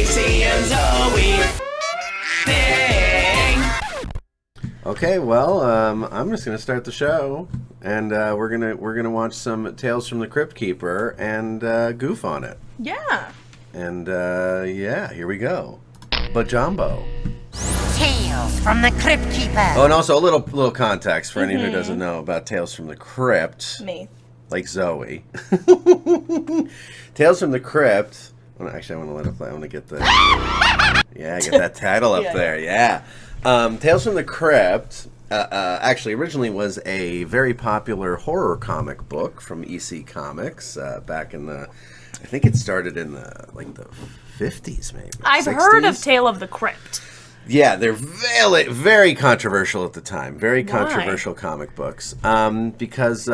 Casey and Zoe thing. Okay, well, I'm just gonna start the show, and we're gonna watch some Tales from the Cryptkeeper and goof on it. Yeah. And yeah, here we go. Bajambo. Tales from the Cryptkeeper. Oh, and also a little context for anyone who doesn't know about Tales from the Crypt. Me. Like Zoe. Tales from the Crypt. Well, actually, I want to let it play. I want to get the get that title up there. Yeah. Tales from the Crypt actually originally was a very popular horror comic book from EC Comics back in the. I think it started in the 50s, maybe. I've 60s. heard of Tale of the Crypt. Yeah, they're very controversial at the time. Very Why? controversial comic books. Because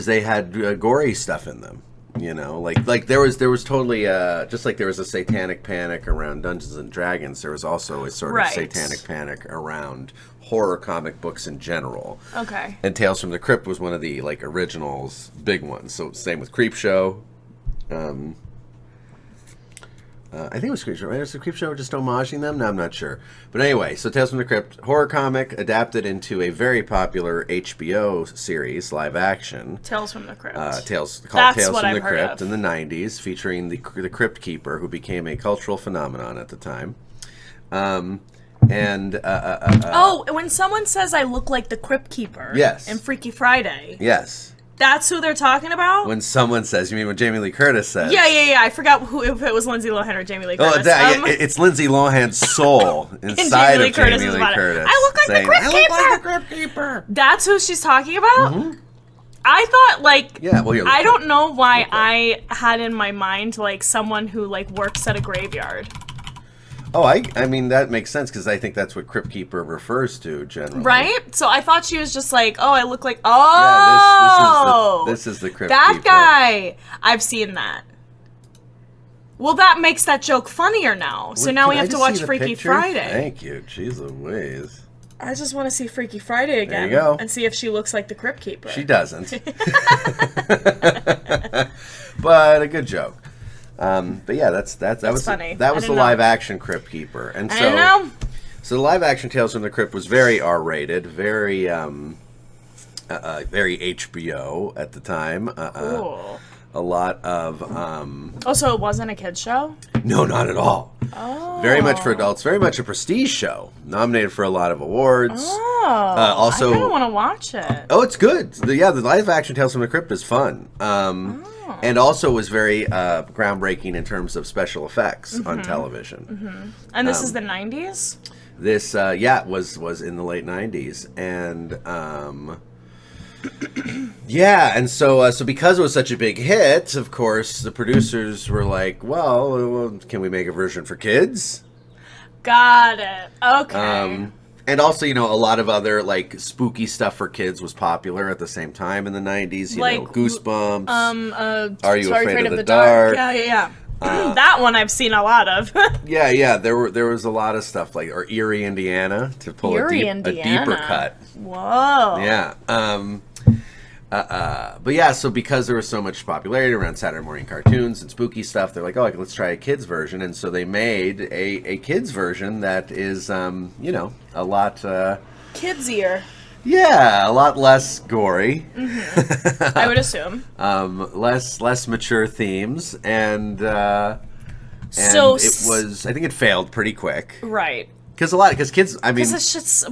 they had gory stuff in them. You know, like there was totally just like there was a satanic panic around Dungeons and Dragons. There was also a sort of satanic panic around horror comic books in general. Okay. And Tales from the Crypt was one of the originals, big ones. So same with Creepshow. I think it was Creepshow, right? Was the Creepshow just homaging them? No, I'm not sure. But anyway, so Tales from the Crypt, horror comic adapted into a very popular HBO series, live action. Tales from the Crypt. Tales from the Crypt in the 90s, featuring the Cryptkeeper, who became a cultural phenomenon at the time. When someone says I look like the Cryptkeeper in Freaky Friday. Yes. That's who they're talking about? When someone says, you mean when Jamie Lee Curtis says? Yeah. I forgot if it was Lindsay Lohan or Jamie Lee Curtis. It's Lindsay Lohan's soul inside of Jamie Lee Curtis. I look like the Cryptkeeper. I look like the Cryptkeeper. That's who she's talking about? Mm-hmm. I thought, I don't know why I had in my mind, someone who, works at a graveyard. Oh, I mean, that makes sense, because I think that's what Cryptkeeper refers to, generally. Right? So I thought she was just I look like, this is the Cryptkeeper. That guy! I've seen that. Well, that makes that joke funnier now. So now we have to watch Freaky Friday. Thank you. Jeez Louise. I just want to see Freaky Friday again. There you go. And see if she looks like the Cryptkeeper. She doesn't. But a good joke. But yeah, that was funny. That was the live action Cryptkeeper, and so the live action Tales from the Crypt was very R-rated, very HBO at the time. Cool. A lot of so it wasn't a kids show? No, not at all. Oh. Very much for adults. Very much a prestige show. Nominated for a lot of awards. Oh. Also, I kind of want to watch it. Oh, it's good. The live action Tales from the Crypt is fun. And also was very groundbreaking in terms of special effects on television. Mm-hmm. And this is the 90s? This, was in the late 90s. And, and so because it was such a big hit, of course, the producers were like, well, can we make a version for kids? Got it. Okay. And also, a lot of other, spooky stuff for kids was popular at the same time in the 90s. You know, Goosebumps. Are You Afraid of the Dark? Yeah. That one I've seen a lot of. Yeah. There was a lot of stuff, or Erie, Indiana, to pull a deeper cut. Whoa. Yeah. But yeah, so because there was so much popularity around Saturday morning cartoons and spooky stuff, they're like, let's try a kids version. And so they made a kids version that is, a lot... kidsier. Yeah, a lot less gory. Mm-hmm. I would assume. Less mature themes. And it was... I think it failed pretty quick. Right. Because kids, I mean... Because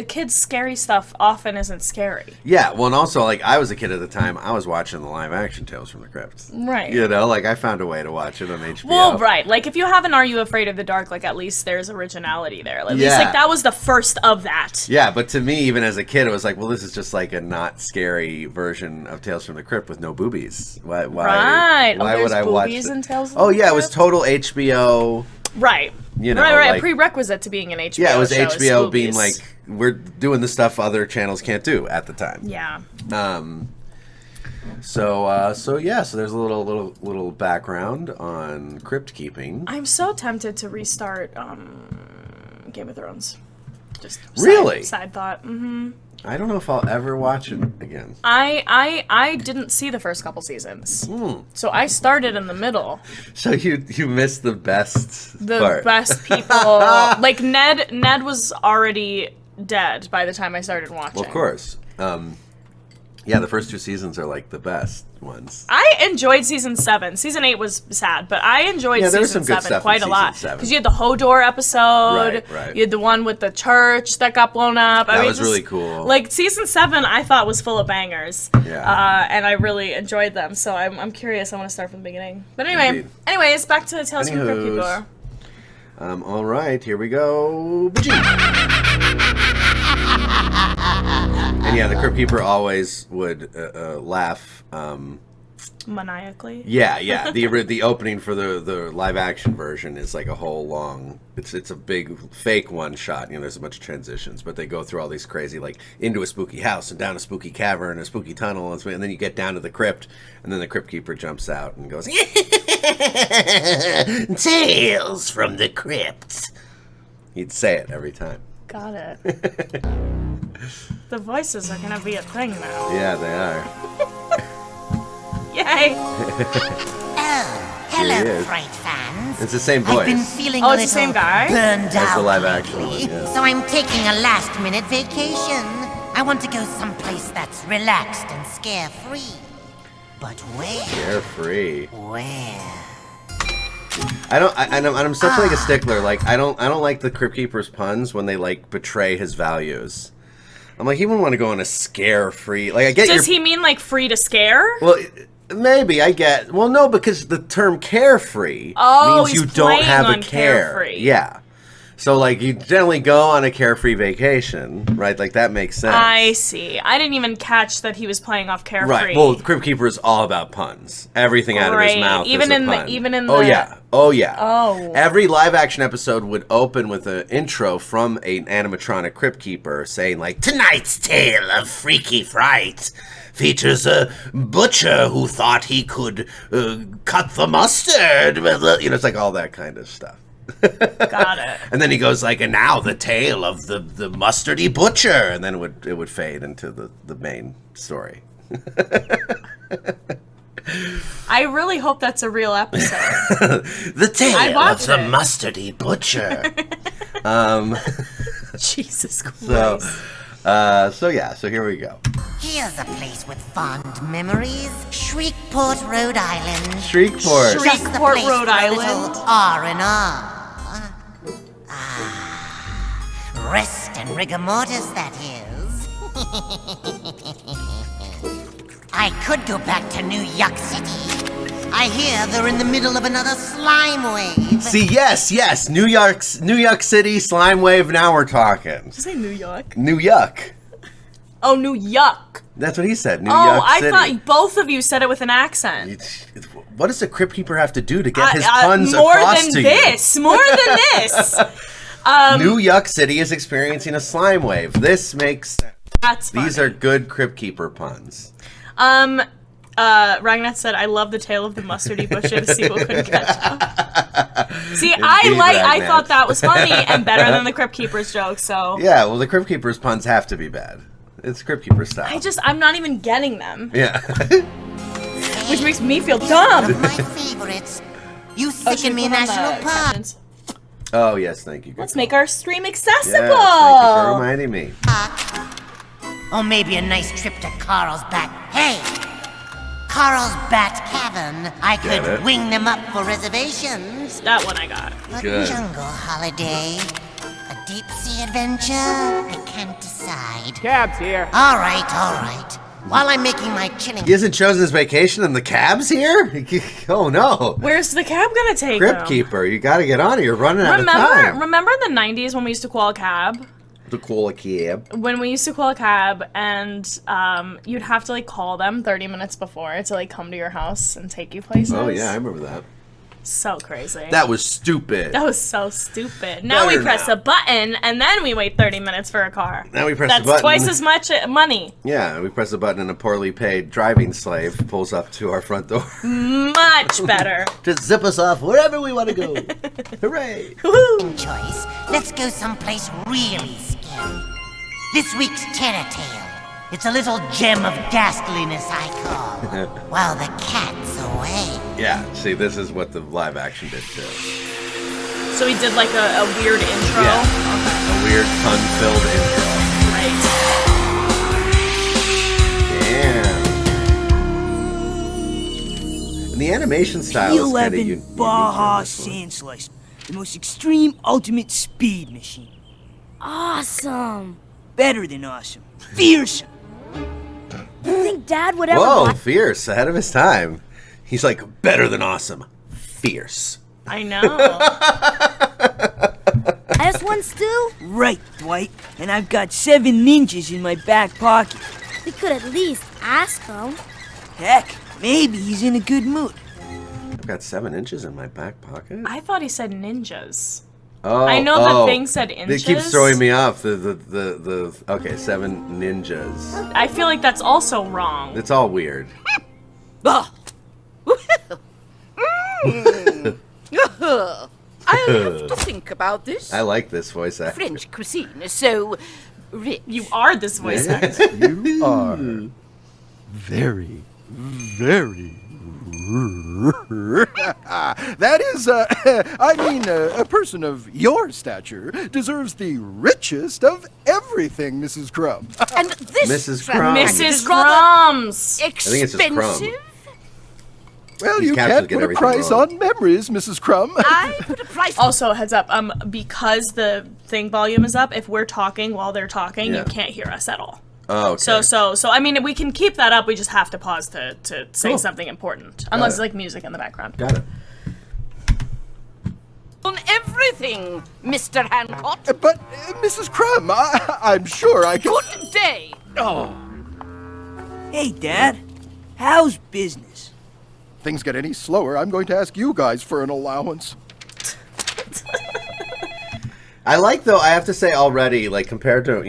kids' scary stuff often isn't scary. Yeah, well, and also, I was a kid at the time, I was watching the live-action Tales from the Crypt. Right. I found a way to watch it on HBO. Well, right. If you have an Are You Afraid of the Dark, at least there's originality there. At least, that was the first of that. Yeah, but to me, even as a kid, it was like, well, this is just a not scary version of Tales from the Crypt with no boobies. Why would I watch boobies in Tales from the Crypt? Yeah, it was total HBO... Right. Right. A prerequisite to being an HBO show. Yeah, it was HBO being we're doing the stuff other channels can't do at the time. Yeah. So there's a little background on crypt keeping. I'm so tempted to restart Game of Thrones. Just really side thought. Mm-hmm. I don't know if I'll ever watch it again. I didn't see the first couple seasons, so I started in the middle. So you missed the best part. Best people. Like Ned was already dead by the time I started watching. Well, of course. Yeah, the first 2 seasons are like the best ones. I enjoyed season 7. Season 8 was sad, but I enjoyed season 7 quite a lot. Because you had the Hodor episode. Right. You had the one with the church that got blown up. That was really cool. Like, season 7 I thought was full of bangers. Yeah. And I really enjoyed them. So I'm curious. I want to start from the beginning. But anyways, back to Tales from the Cryptkeeper. All right, here we go. And yeah, the Cryptkeeper always would laugh. Maniacally. Yeah. The opening for the live action version is like a whole long. It's a big fake one shot. You know, there's a bunch of transitions, but they go through all these crazy, like into a spooky house and down a spooky cavern, a spooky tunnel, and then you get down to the crypt, and then the Cryptkeeper jumps out and goes, "Tales from the Crypt." He'd say it every time. Got it. The voices are gonna be a thing now. Yeah, they are. Yay! Oh, hello, Fright fans. It's the same voice. I've been feeling Oh, a it's the little same guy? burned That's out the live action lately, one, yeah. so I'm taking a last-minute vacation. I want to go someplace that's relaxed and scare-free. But where? Carefree. Where? I'm such like a stickler. Like I don't like the Cryptkeeper's puns when they like betray his values. I'm like, he wouldn't want to go on a scare-free. Like I get. Does he mean like free to scare? Well, maybe I get. Well, no, because the term carefree means he's you don't have a care. Carefree. Yeah. So, like, you generally go on a carefree vacation, right? Like, that makes sense. I see. I didn't even catch that he was playing off carefree. Right. Well, the Cryptkeeper is all about puns. Everything out of his mouth even is a in pun. Oh, yeah. Oh, yeah. Oh. Every live-action episode would open with an intro from an animatronic Cryptkeeper saying, like, tonight's tale of freaky fright features a butcher who thought he could cut the mustard. You know, it's like all that kind of stuff. Got it. And then he goes like, and now the tale of the mustardy butcher, and then it would fade into the main story. I really hope that's a real episode. The tale of the mustardy butcher. Jesus Christ. So here we go. Here's a place with fond memories. Shreveport, Rhode Island. Shreveport. Shreveport, Rhode Island. R&R. Rest and rigor mortis, that is. I could go back to New York City. I hear they're in the middle of another slime wave. See, yes, New York City slime wave. Now we're talking. Did you say New York? New York. Oh, New York. That's what he said. New York City. I thought both of you said it with an accent. What does the Cryptkeeper have to do to get his puns across to you? More than this. New York City is experiencing a slime wave. This makes sense. That's funny. These are good Cryptkeeper puns. Ragnath said, "I love the tale of the mustardy butcher. The sequel couldn't catch up." See, I thought that was funny and better than the Cryptkeeper's joke. So yeah, well, the Cryptkeeper's puns have to be bad. It's Cryptkeeper style. I'm not even getting them. Yeah. Which makes me feel dumb. One of my favorites. You sicken me, National Park. Oh yes, thank you. Let's make our stream accessible. Yes, thank you for reminding me. Or maybe a nice trip to Carl's Bat. Hey, Carl's Bat Cavern. I could wing them up for reservations. That one I got. A Good. jungle holiday. A deep sea adventure. I can't decide. Cab's here. All right. While I'm making my chilling. He hasn't chosen his vacation and the cab's here? Oh no. Where's the cab gonna take him? Cryptkeeper, you gotta get on it. You're running out of time. Remember in the 90s when we used to call a cab? To call a cab. When we used to call a cab and you'd have to like call them 30 minutes before to like come to your house and take you places. Oh yeah, I remember that. So crazy. That was stupid. That was so stupid. Now we press a button and then we wait 30 minutes for a car. Now we press a button. That's twice as much money. Yeah, we press a button and a poorly paid driving slave pulls up to our front door. Much better. Just zip us off wherever we want to go. Hooray. Woohoo. Choice. Let's go someplace really scary. cemetery. This week's terror tale. It's a little gem of ghastliness, I call, while the cat's away. Yeah, see, this is what the live action did too. So he did like a weird intro? Yeah, okay. A weird pun-filled intro. Right. Damn. And the animation style is kind of unique. Baja Sand Slicer, the most extreme ultimate speed machine. Awesome. Better than awesome. Fearsome. You think Dad would ever Whoa, buy- fierce, ahead of his time. He's like, better than awesome. Fierce. I know. S1 still? Right, Dwight. And I've got 7 ninjas in my back pocket. We could at least ask him. Heck, maybe he's in a good mood. I've got 7 inches in my back pocket. I thought he said ninjas. Oh, I know the thing said inches. It keeps throwing me off. Okay, 7 ninjas. I feel like that's also wrong. It's all weird. Oh. I'll have to think about this. I like this voice actor. French cuisine is so rich. You are this voice actor. You are very, very. That is, I mean, a person of your stature deserves the richest of everything, Mrs. Crumb. And this Mrs. Crumb. Mrs. is rather Crumbs. think it's just Crumb. expensive. Well, These you captions can't get put a everything price wrong. on memories, Mrs. Crumb. I put a price. Also, heads up, because the thing volume is up, if we're talking while they're talking, Yeah. you can't hear us at all. Oh, okay. So I mean, we can keep that up. We just have to pause to say Cool. something important, unless it. it's like music in the background. Got it. On everything, Mr. Hancock. But, Mrs. Crumb, I'm sure I can... Good day. Hey, Dad. How's business? Things get any slower, I'm going to ask you guys for an allowance. I like, though, I have to say already, like, compared to,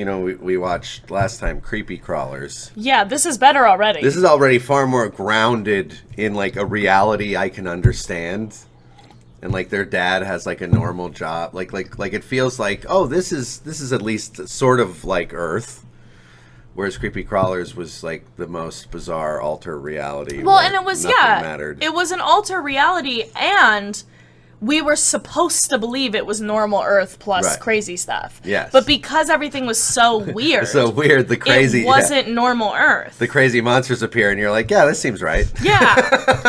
we watched last time, Creepy Crawlers. Yeah, this is better already. This is already far more grounded in, like, a reality I can understand. And, like, their dad has, like, a normal job. Like it feels like, oh, this is at least sort of like Earth. Whereas Creepy Crawlers was, like, the most bizarre alter reality. well, where and it was nothing yeah, mattered. it was an alter reality, and we were supposed to believe it was normal Earth plus Right. crazy stuff. Yes. But because everything was so weird, So weird, the crazy... it wasn't normal Earth. The crazy monsters appear, and you're like, yeah, this seems right. Yeah.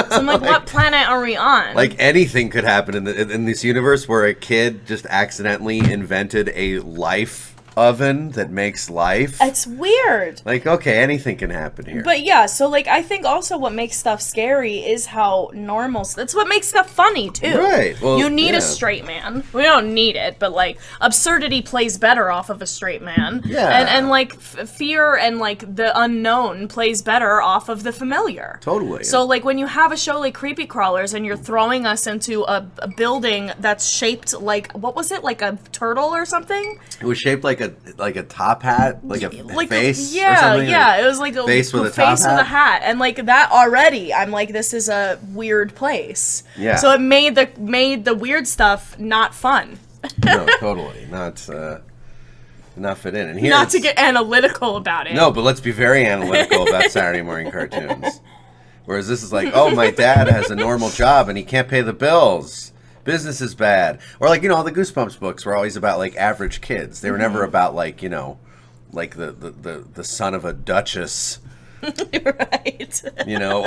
So I'm like, what planet are we on? Like, anything could happen in this universe where a kid just accidentally invented a life oven that makes life. it's weird. Like, okay, anything can happen here. But yeah, so like I think also what makes stuff scary is how normal. That's what makes stuff funny too. Right, well, you need yeah. a straight man. We don't need it, but like absurdity plays better off of a straight man. Yeah. And like fear and like the unknown plays better off of the familiar. Totally. So like when you have a show like Creepy Crawlers and you're throwing us into a building that's shaped like what was it, like a turtle or something? It was shaped like a top hat, like a face. or Yeah, something. yeah. It was like a face with a top with a hat, and like that already. I'm like, this is a weird place. Yeah. So it made the weird stuff not fun. No, totally not fit in. And here, Not to get analytical about it. no, but let's be very analytical about Saturday morning cartoons. Whereas this is like, oh, my dad has a normal job and he can't pay the bills. Business is bad. Or like, the Goosebumps books were always about like average kids. They were never about like, like the son of a duchess. Right.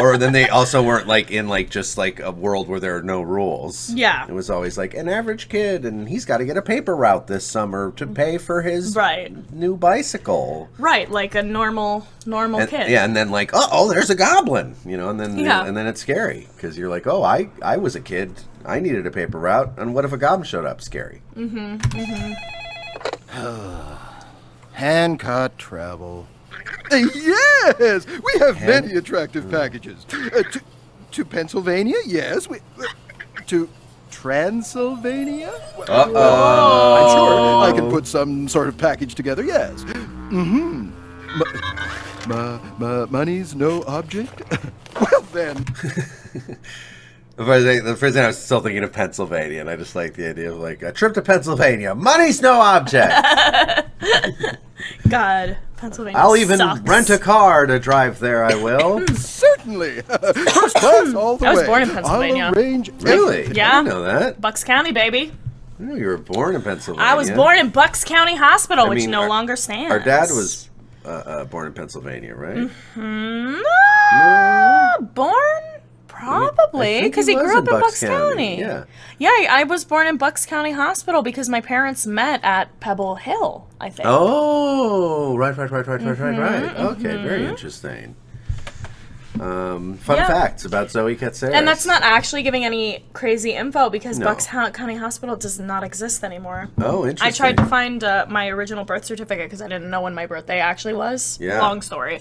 Or then they also weren't like in like just like a world where there are no rules. Yeah. It was always like an average kid and he's got to get a paper route this summer to pay for his Right. new bicycle. Right, like a normal kid. Yeah, and then like, oh, there's a goblin, and then Yeah. and then it's scary because you're like, oh, I was a kid, I needed a paper route, and what if a goblin showed up? Scary. Hand-cut travel. Yes! We have many attractive packages. To Pennsylvania, yes. To Transylvania? Uh-oh. I'm sure I can put some sort of package together, yes. Mm-hmm. Money's no object? Well then. The first thing I was still thinking of Pennsylvania, and I just like the idea of like a trip to Pennsylvania. Money's no object. God, Pennsylvania I'll even sucks. rent a car to drive there. I will. Certainly. First class all the way. I was born in Pennsylvania. I'll arrange Really? Yeah. I didn't know that. Bucks County, baby. I knew you were born in Pennsylvania. I was born in Bucks County Hospital, I which mean, no longer stands. Our dad was born in Pennsylvania, right? Born? Probably, because he grew up in Bucks County. Yeah. Yeah, I was born in Bucks County Hospital because my parents met at Pebble Hill, I think. Oh, right. Okay, very interesting. Fun facts about Zoe Katsaris. And that's not actually giving any crazy info because No. Bucks County Hospital does not exist anymore. Oh, interesting. I tried to find my original birth certificate because I didn't know when my birthday actually was. Yeah. Long story.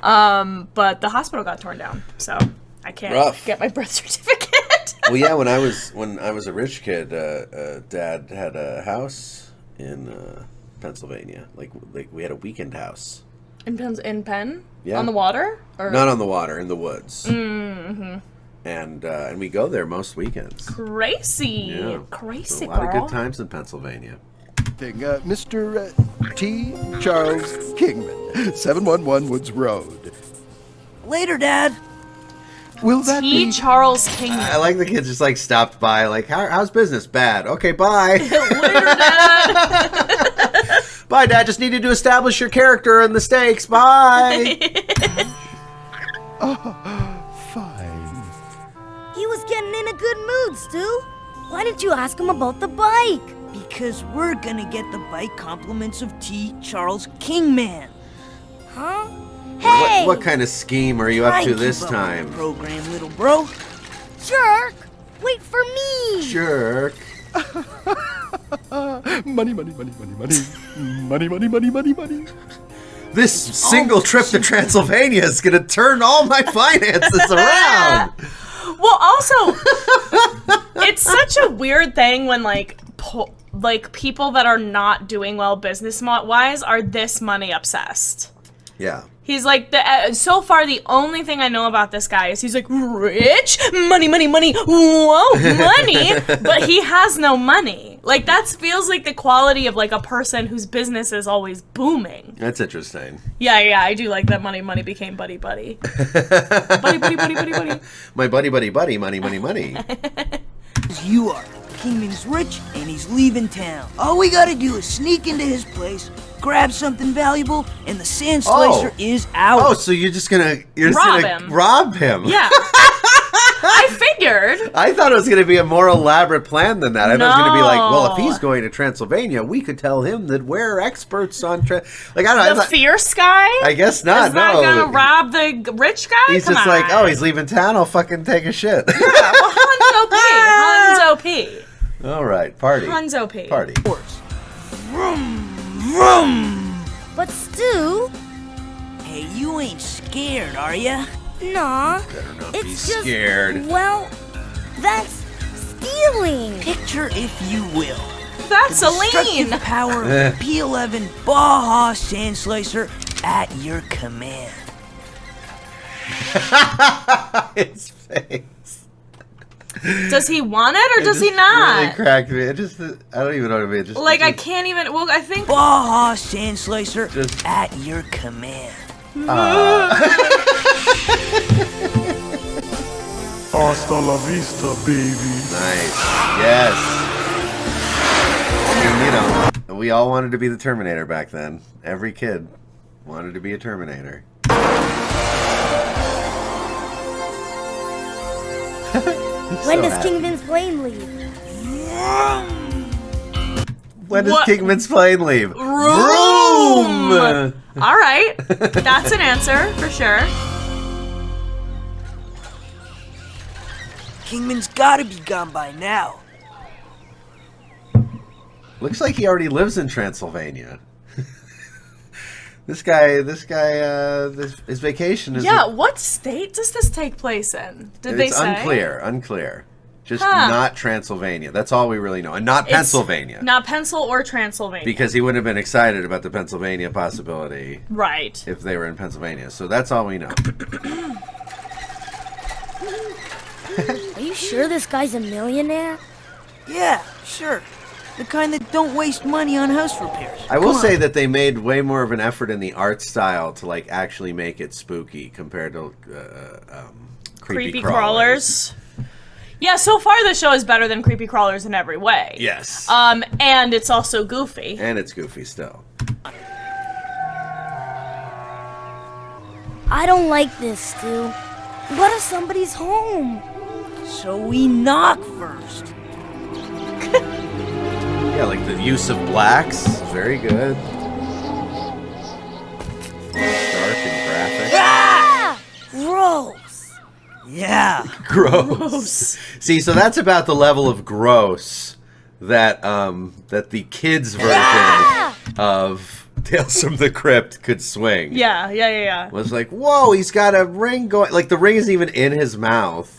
But the hospital got torn down, so I can't get my birth certificate. Well, yeah, when I was a rich kid, Dad had a house in Pennsylvania. Like we had a weekend house. In Penn? Yeah. On the water? Or? Not on the water, in the woods. Mm-hmm. And we go there most weekends. Crazy. Yeah. Crazy, So a lot girl. of good times in Pennsylvania. Mr. T. Charles Kingman, 711 Woods Road. Later, Dad. Will that T. be... Charles Kingman. I like the kids just like stopped by, like, how's business? Bad. Okay, bye. Later, Dad. Bye, Dad. Just needed to establish your character and the stakes. Bye. Fine. He was getting in a good mood, Stu. Why didn't you ask him about the bike? Because we're gonna get the bike compliments of T. Charles Kingman. Huh? Hey! What kind of scheme are you up Try to and this keep up with time? the program, little bro. Jerk! Wait for me! Jerk. Money. Money. This single trip to Transylvania is going to turn all my finances around. Well, also, it's such a weird thing when, like, people that are not doing well business-wise are this money obsessed. Yeah. He's like, so far, the only thing I know about this guy is he's like, rich, money, whoa, money, but he has no money. Like, that feels like the quality of, like, a person whose business is always booming. That's interesting. Yeah, I do like that money became buddy. buddy. My buddy, money. You are. Kingman's rich and he's leaving town. All we gotta do is sneak into his place, grab something valuable, and the sand slicer is ours. Oh, so you're just gonna him. rob him? Yeah. I figured. I thought it was gonna be a more elaborate plan than that. I thought it was gonna be like, well, if No. he's going to Transylvania, we could tell him that we're experts on like I don't know. The fierce guy? I guess not. Is not no. gonna rob the rich guy? He's Come just on. like, oh, he's leaving town. I'll fucking take a shit. Well, Han's OP. All right, party. Han's OP. Party. Vroom! But Stu... Hey, you ain't scared, are ya? Nah. Better not It's be just... scared. Well, that's stealing. Picture, if you will, That's destructive Celine. power of P11 Baja Sand Slicer at your command. His face. Does he want it or does he Really not? cracked me. I don't even know what I mean. Like, I can't even. Well, I think. Baja Sand Slicer Just- at your command. Hasta la vista, baby. Nice. Yes. I mean, you know, we all wanted to be the Terminator back then. Every kid wanted to be a Terminator. When does Kingman's plane leave? When does What? Kingman's plane leave? Vroom! All right. That's an answer for sure. Kingman's gotta be gone by now. Looks like he already lives in Transylvania. This guy, his vacation is. Yeah, what state does this take place in? Did they It's say? unclear. Just Huh. not Transylvania. That's all we really know. And not It's Pennsylvania. Not Pencil or Transylvania. Because he wouldn't have been excited about the Pennsylvania possibility Right. if they were in Pennsylvania. So that's all we know. Are you sure this guy's a millionaire? Yeah, sure. The kind that don't waste money on house repairs. I will say that they made way more of an effort in the art style to like actually make it spooky compared to creepy crawlers. Yeah, so far the show is better than Creepy Crawlers in every way. Yes. And it's also goofy. And it's goofy still. I don't like this, Stu. What if somebody's home? So we knock first. Yeah, like the use of blacks, very good. Dark and graphic. Ah! Gross. Yeah. Gross. See, so that's about the level of gross that that the kids' version of Tales from the Crypt could swing. Yeah. Was like, whoa, he's got a ring going. Like the ring isn't even in his mouth.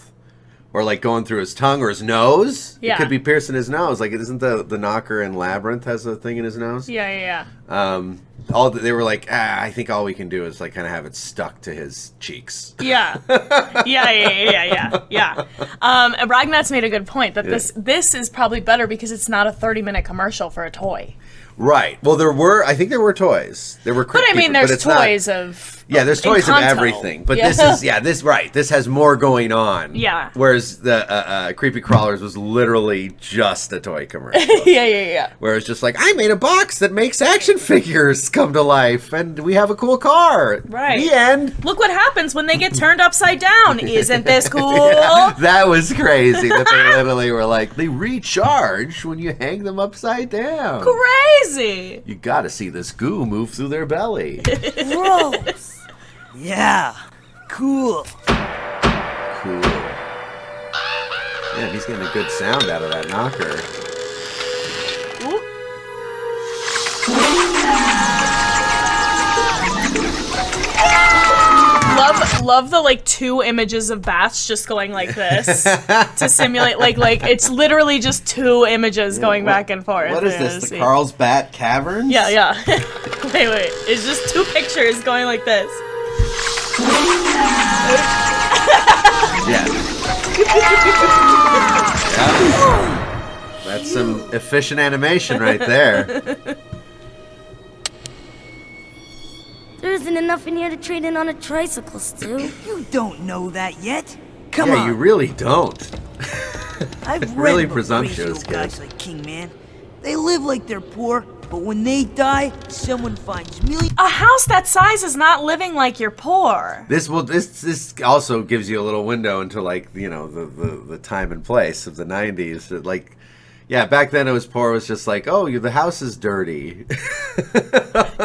Or like going through his tongue or his nose. Yeah. It could be piercing his nose. Like, isn't the knocker in Labyrinth has a thing in his nose? Yeah. They were like, I think all we can do is like kind of have it stuck to his cheeks. Yeah. And Ragnat's made a good point that this is probably better because it's not a 30-minute commercial for a toy. Right. Well, I think there were toys. There were But I mean, there's toys of... Yeah, there's toys of Encanto. everything. But this is, this has more going on. Yeah. Whereas the Creepy Crawlers was literally just a toy commercial. Yeah. Where it's just like, I made a box that makes action figures come to life, and we have a cool car. Right. The end. Look what happens when they get turned upside down. Isn't this cool? Yeah, that was crazy that they literally were like, they recharge when you hang them upside down. Crazy. You gotta see this goo move through their belly. Gross. Yeah. Cool. Cool. Yeah, he's getting a good sound out of that knocker. Love the like two images of bats just going like this to simulate like it's literally just two images going back and forth. What is this? The Carlsbad Caverns? Yeah. Wait. It's just two pictures going like this. Yeah. That's some efficient animation right there. There isn't enough in here to trade in on a tricycle, Stu. You don't know that yet. Come Yeah, on. you really don't. I've read really about presumptuous, crazy old kid. guys like King Man. They live like they're poor, but when they die, someone finds millions. A house that size is not living like you're poor. This also gives you a little window into like, you know, the time and place of the 90s. That like, yeah, back then it was poor. It was just like, oh, the house is dirty.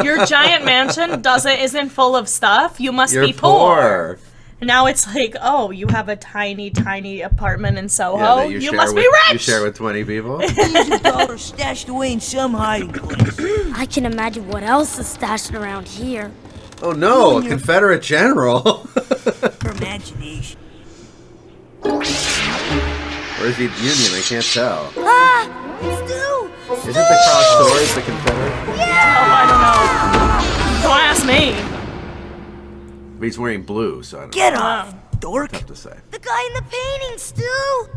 Your giant mansion isn't full of stuff. You must You're be poor. And now it's like, oh, you have a tiny apartment in Soho. Yeah, that you must be rich. You share with 20 people. Millions of dollars stashed away in some hiding place. I can imagine what else is stashed around here. Oh no, a Confederate general. Your imagination. Where's the Union? I can't tell. Ah! Stu! Isn't the crossed swords the Confederate? Oh, I don't know. Don't ask me. But he's wearing blue, so I don't Get off, dork. know what to say. The guy in the painting, Stu!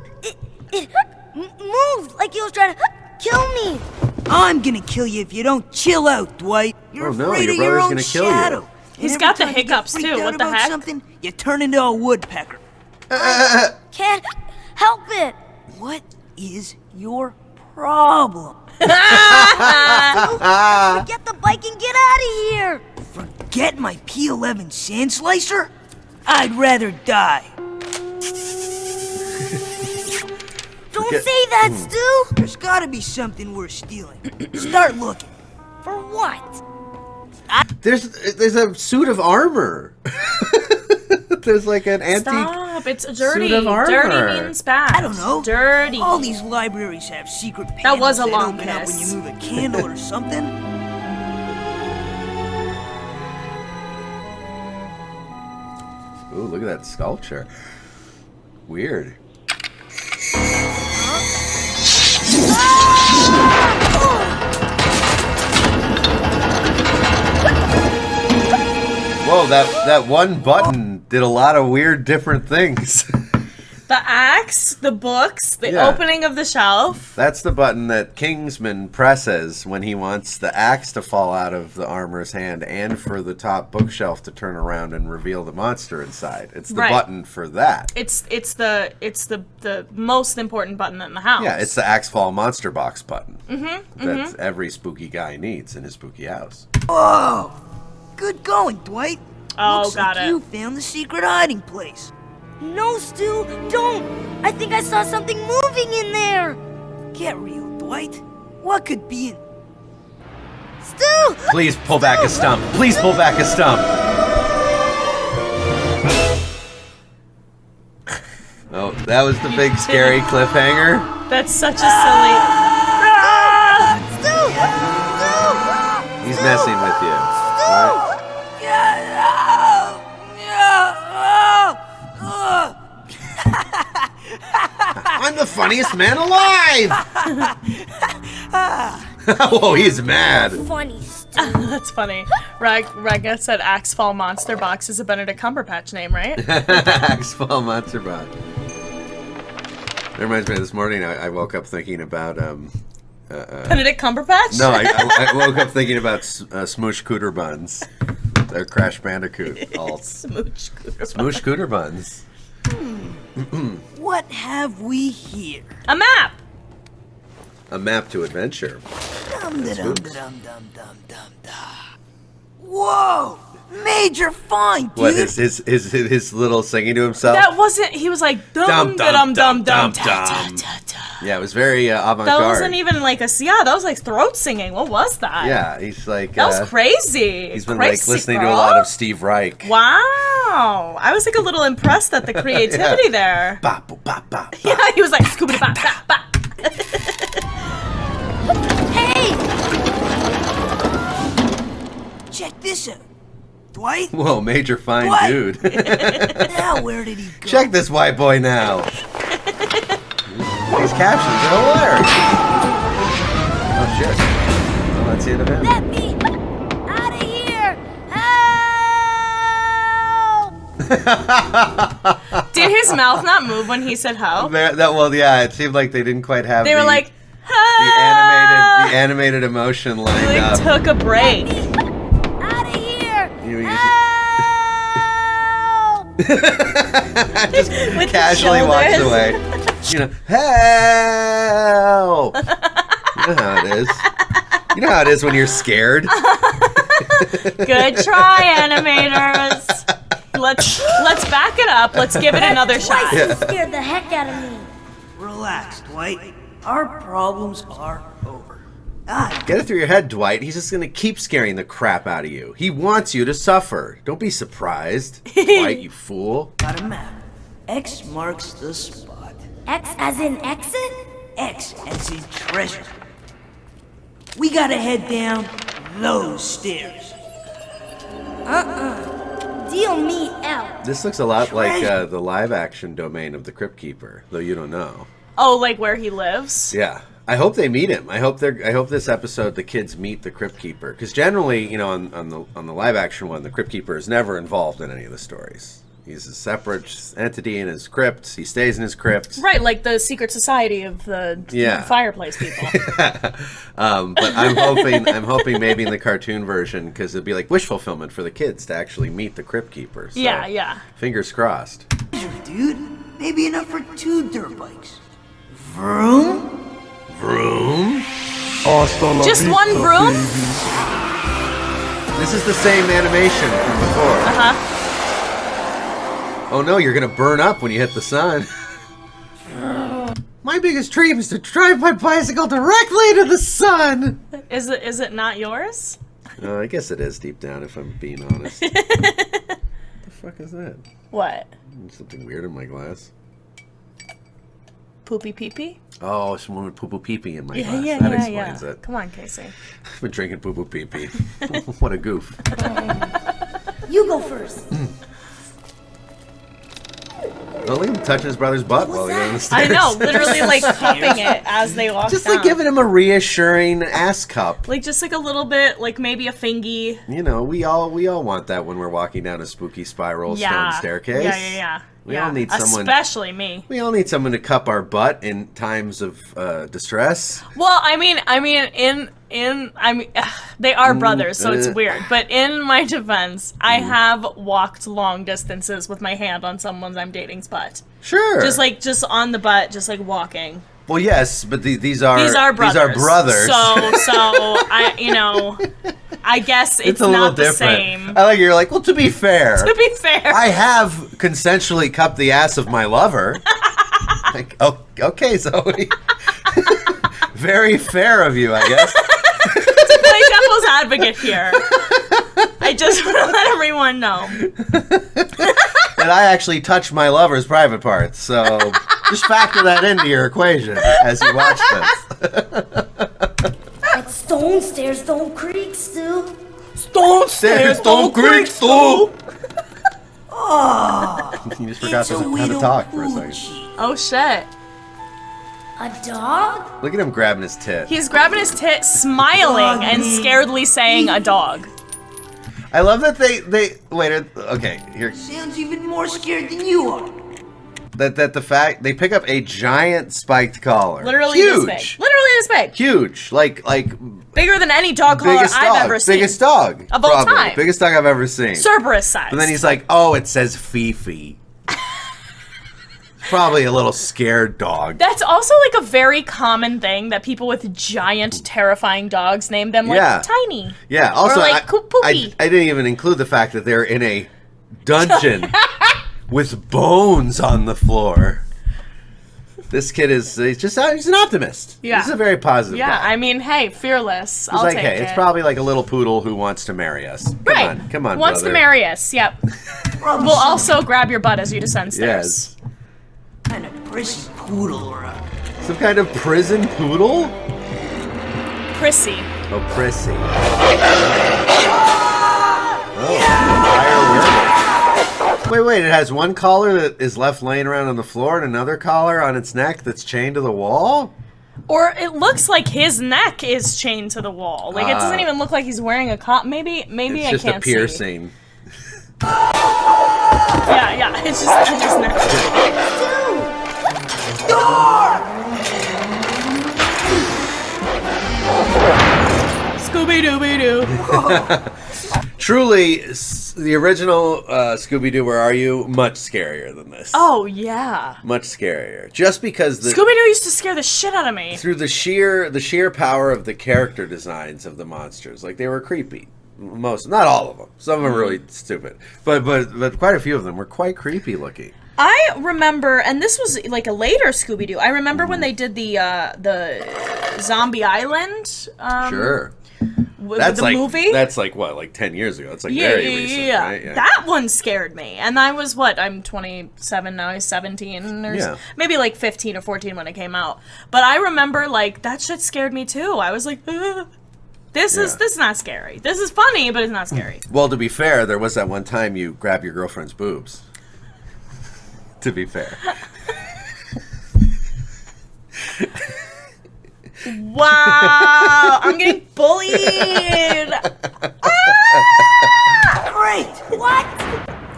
It moved like he was trying to kill me. I'm gonna kill you if you don't chill out, Dwight. You're Oh, no, afraid your of your brother's own gonna kill you. shadow. He's And got the every time you get hiccups, freaked too. out What the about heck? Something, you turn into a woodpecker. Can't help it. What is your problem? Forget the bike and get out of here. Forget my P11 sand slicer? I'd rather die. Don't say that, Stu. There's gotta be something worth stealing. Start looking. For what? There's a suit of armor. There's like an antique. Stop! It's dirty. Suit of armor. Dirty means bad. I don't know. Dirty. All these libraries have secret panels That was a long open up when piss. you move a candle or something. Ooh, look at that sculpture. Weird. Whoa, that one button did a lot of weird different things. The axe, the books, the opening of the shelf. That's the button that Kingsman presses when he wants the axe to fall out of the armor's hand and for the top bookshelf to turn around and reveal the monster inside. It's the button for that. It's the most important button in the house. Yeah, it's the axe fall monster box button. That every spooky guy needs in his spooky house. Whoa! Good going, Dwight. Oh, Looks like you found the secret hiding place. No, Stu, don't! I think I saw something moving in there! Get real, Dwight. What could be in... Stu! Please pull back a stump. Please pull back a stump. Oh, that was the big scary cliffhanger. That's such a silly... Stu! Stu! He's messing with you. Stu! I'm the funniest man alive! Whoa, he's mad. Funny, Stu. That's funny. Ragna said Axefall Monster Box is a Benedict Cumberbatch name, right? Axefall Monster Box. That reminds me, this morning I woke up thinking about... Benedict Cumberbatch? No, I woke up thinking about Smoosh Cooter Buns. They're Crash Bandicoot. Smoosh Cooter Smoosh Cooter Buns. What have we here? A map! A map to adventure. Whoa! Major find, dude! What, his little singing to himself? That wasn't... He was like... Dum, dum, dum, dum, dum. Yeah, it was very avant-garde. That wasn't even like a... Yeah, that was like throat singing. What was that? Yeah, he's like... That was crazy. He's been crazy, like listening bro. to a lot of Steve Reich. Wow. I was like a little impressed at the creativity there. Bop, bop, bop, bop. Yeah, he was like... Scoobity bop, bop, bop. Hey! Check this out. Dwight? Whoa, major fine What? dude. Now where did he go? Check this white boy now. These captions are hilarious. Oh shit. Well, let's see it of him. Let me out of here! Help! Did his mouth not move when he said help? Well, yeah, it seemed like they didn't quite have They were like, the animated emotion lined they up. took a break. Out of here! You Help! just With casually the walks shoulders. away. You know, help! You know how it is. You know how it is when you're scared. Good try, animators. Let's back it up. Let's give it another shot. You scared the heck out of me. Relax, Dwight. Our problems are over. Get it through your head, Dwight. He's just going to keep scaring the crap out of you. He wants you to suffer. Don't be surprised, Dwight, you fool. Got a map. X marks the spot. X as in exit? X as in treasure. We gotta head down those stairs. Deal me out. This looks a lot like the live-action domain of the Cryptkeeper, though you don't know. Oh, like where he lives? Yeah. I hope they meet him. I hope this episode the kids meet the Cryptkeeper, because generally, you know, on the live action one, the Cryptkeeper is never involved in any of the stories. He's a separate entity in his crypt. He stays in his crypt. Right, like the secret society of the fireplace people. But I'm hoping maybe in the cartoon version, because it'd be like wish fulfillment for the kids to actually meet the Cryptkeeper. So, yeah. Fingers crossed. Dude, maybe enough for 2 dirt bikes. Vroom? Vroom? Hasta la Just vista, one vroom? baby. This is the same animation from before. Oh no, you're gonna burn up when you hit the sun. My biggest dream is to drive my bicycle directly to the sun. Is it not yours? I guess it is deep down, if I'm being honest. What the fuck is that? What? Something weird in my glass. Poopy pee-pee? Oh, someone with poo-poo pee-pee in my glass. Yeah, That explains it. Come on, Casey. I've been drinking poo-poo pee-pee. What a goof. You go first. Well, look at him touching his brother's butt while he goes on the I stairs. know, literally like cupping it as they walk Just down. like giving him a reassuring ass cup. Like just like a little bit, like maybe a fingy. You know, we all want that when we're walking down a spooky spiral stone staircase. Yeah. We all need someone, especially me. We all need someone to cup our butt in times of distress. Well, I mean, they are brothers, so it's weird. But in my defense, I have walked long distances with my hand on someone I'm dating's butt. Sure. Just on the butt, just like walking. Well, yes, but these are brothers. So I guess it's a little not the different. Same. I like you're like, well, to be fair, I have consensually cupped the ass of my lover. Like, oh, okay, Zoe. Very fair of you, I guess. To play devil's advocate here, I just want to let everyone know that I actually touched my lover's private parts. So just factor that into your equation as you watch this. That stone stairs don't creak, Stu. Stone stairs don't creak, Stu. Oh, You just forgot how to talk for a second. Oh shit. A dog? Look at him grabbing his tit. He's grabbing his tit, smiling, and scaredly saying a dog. I love that they wait. Okay, here. Sounds even more scared than you are. That the fact they pick up a giant spiked collar. Literally huge. this big. Literally this big. Huge. Like bigger than any dog collar I've ever seen. Biggest dog of all time. Biggest dog I've ever seen. Cerberus size. But then he's like, oh, it says Fifi. Probably a little scared dog. That's also like a very common thing that people with giant, terrifying dogs name them like tiny. Yeah. Also, or like poopy. I didn't even include the fact that they're in a dungeon with bones on the floor. This kid he's an optimist. Yeah. He's a very positive guy. I mean, hey, fearless. He's like, hey, it's probably like a little poodle who wants to marry us. Come on, wants brother. to marry us. Yep. We'll also grab your butt as you descend stairs. Yes. Kind of prissy poodle or some kind of prison poodle? Prissy. Oh, prissy. Oh, Wait, it has one collar that is left laying around on the floor and another collar on its neck that's chained to the wall? Or it looks like his neck is chained to the wall. Like, it doesn't even look like he's wearing a maybe it's I can't see. It's just a piercing. Yeah, it's just his neck. Scooby-Dooby-Doo. Truly, the original Scooby-Doo, Where Are You? Much scarier than this. Oh, yeah. Much scarier. Just because Scooby-Doo used to scare the shit out of me. Through the sheer power of the character designs of the monsters. Like, they were creepy. Not all of them. Some of them were really stupid. But quite a few of them were quite creepy looking. I remember, and this was like a later Scooby-Doo. I remember when they did the Zombie Island. Sure. That's the movie. That's like what, like 10 years ago. It's like very recent, right? Yeah. That one scared me, and I was I'm 27 now. He's 17, or maybe like 15 or 14 when it came out. But I remember like that shit scared me too. I was like, this is not scary. This is funny, but it's not scary. Well, to be fair, there was that one time you grabbed your girlfriend's boobs. To be fair. Wow, I'm getting bullied. Great. What?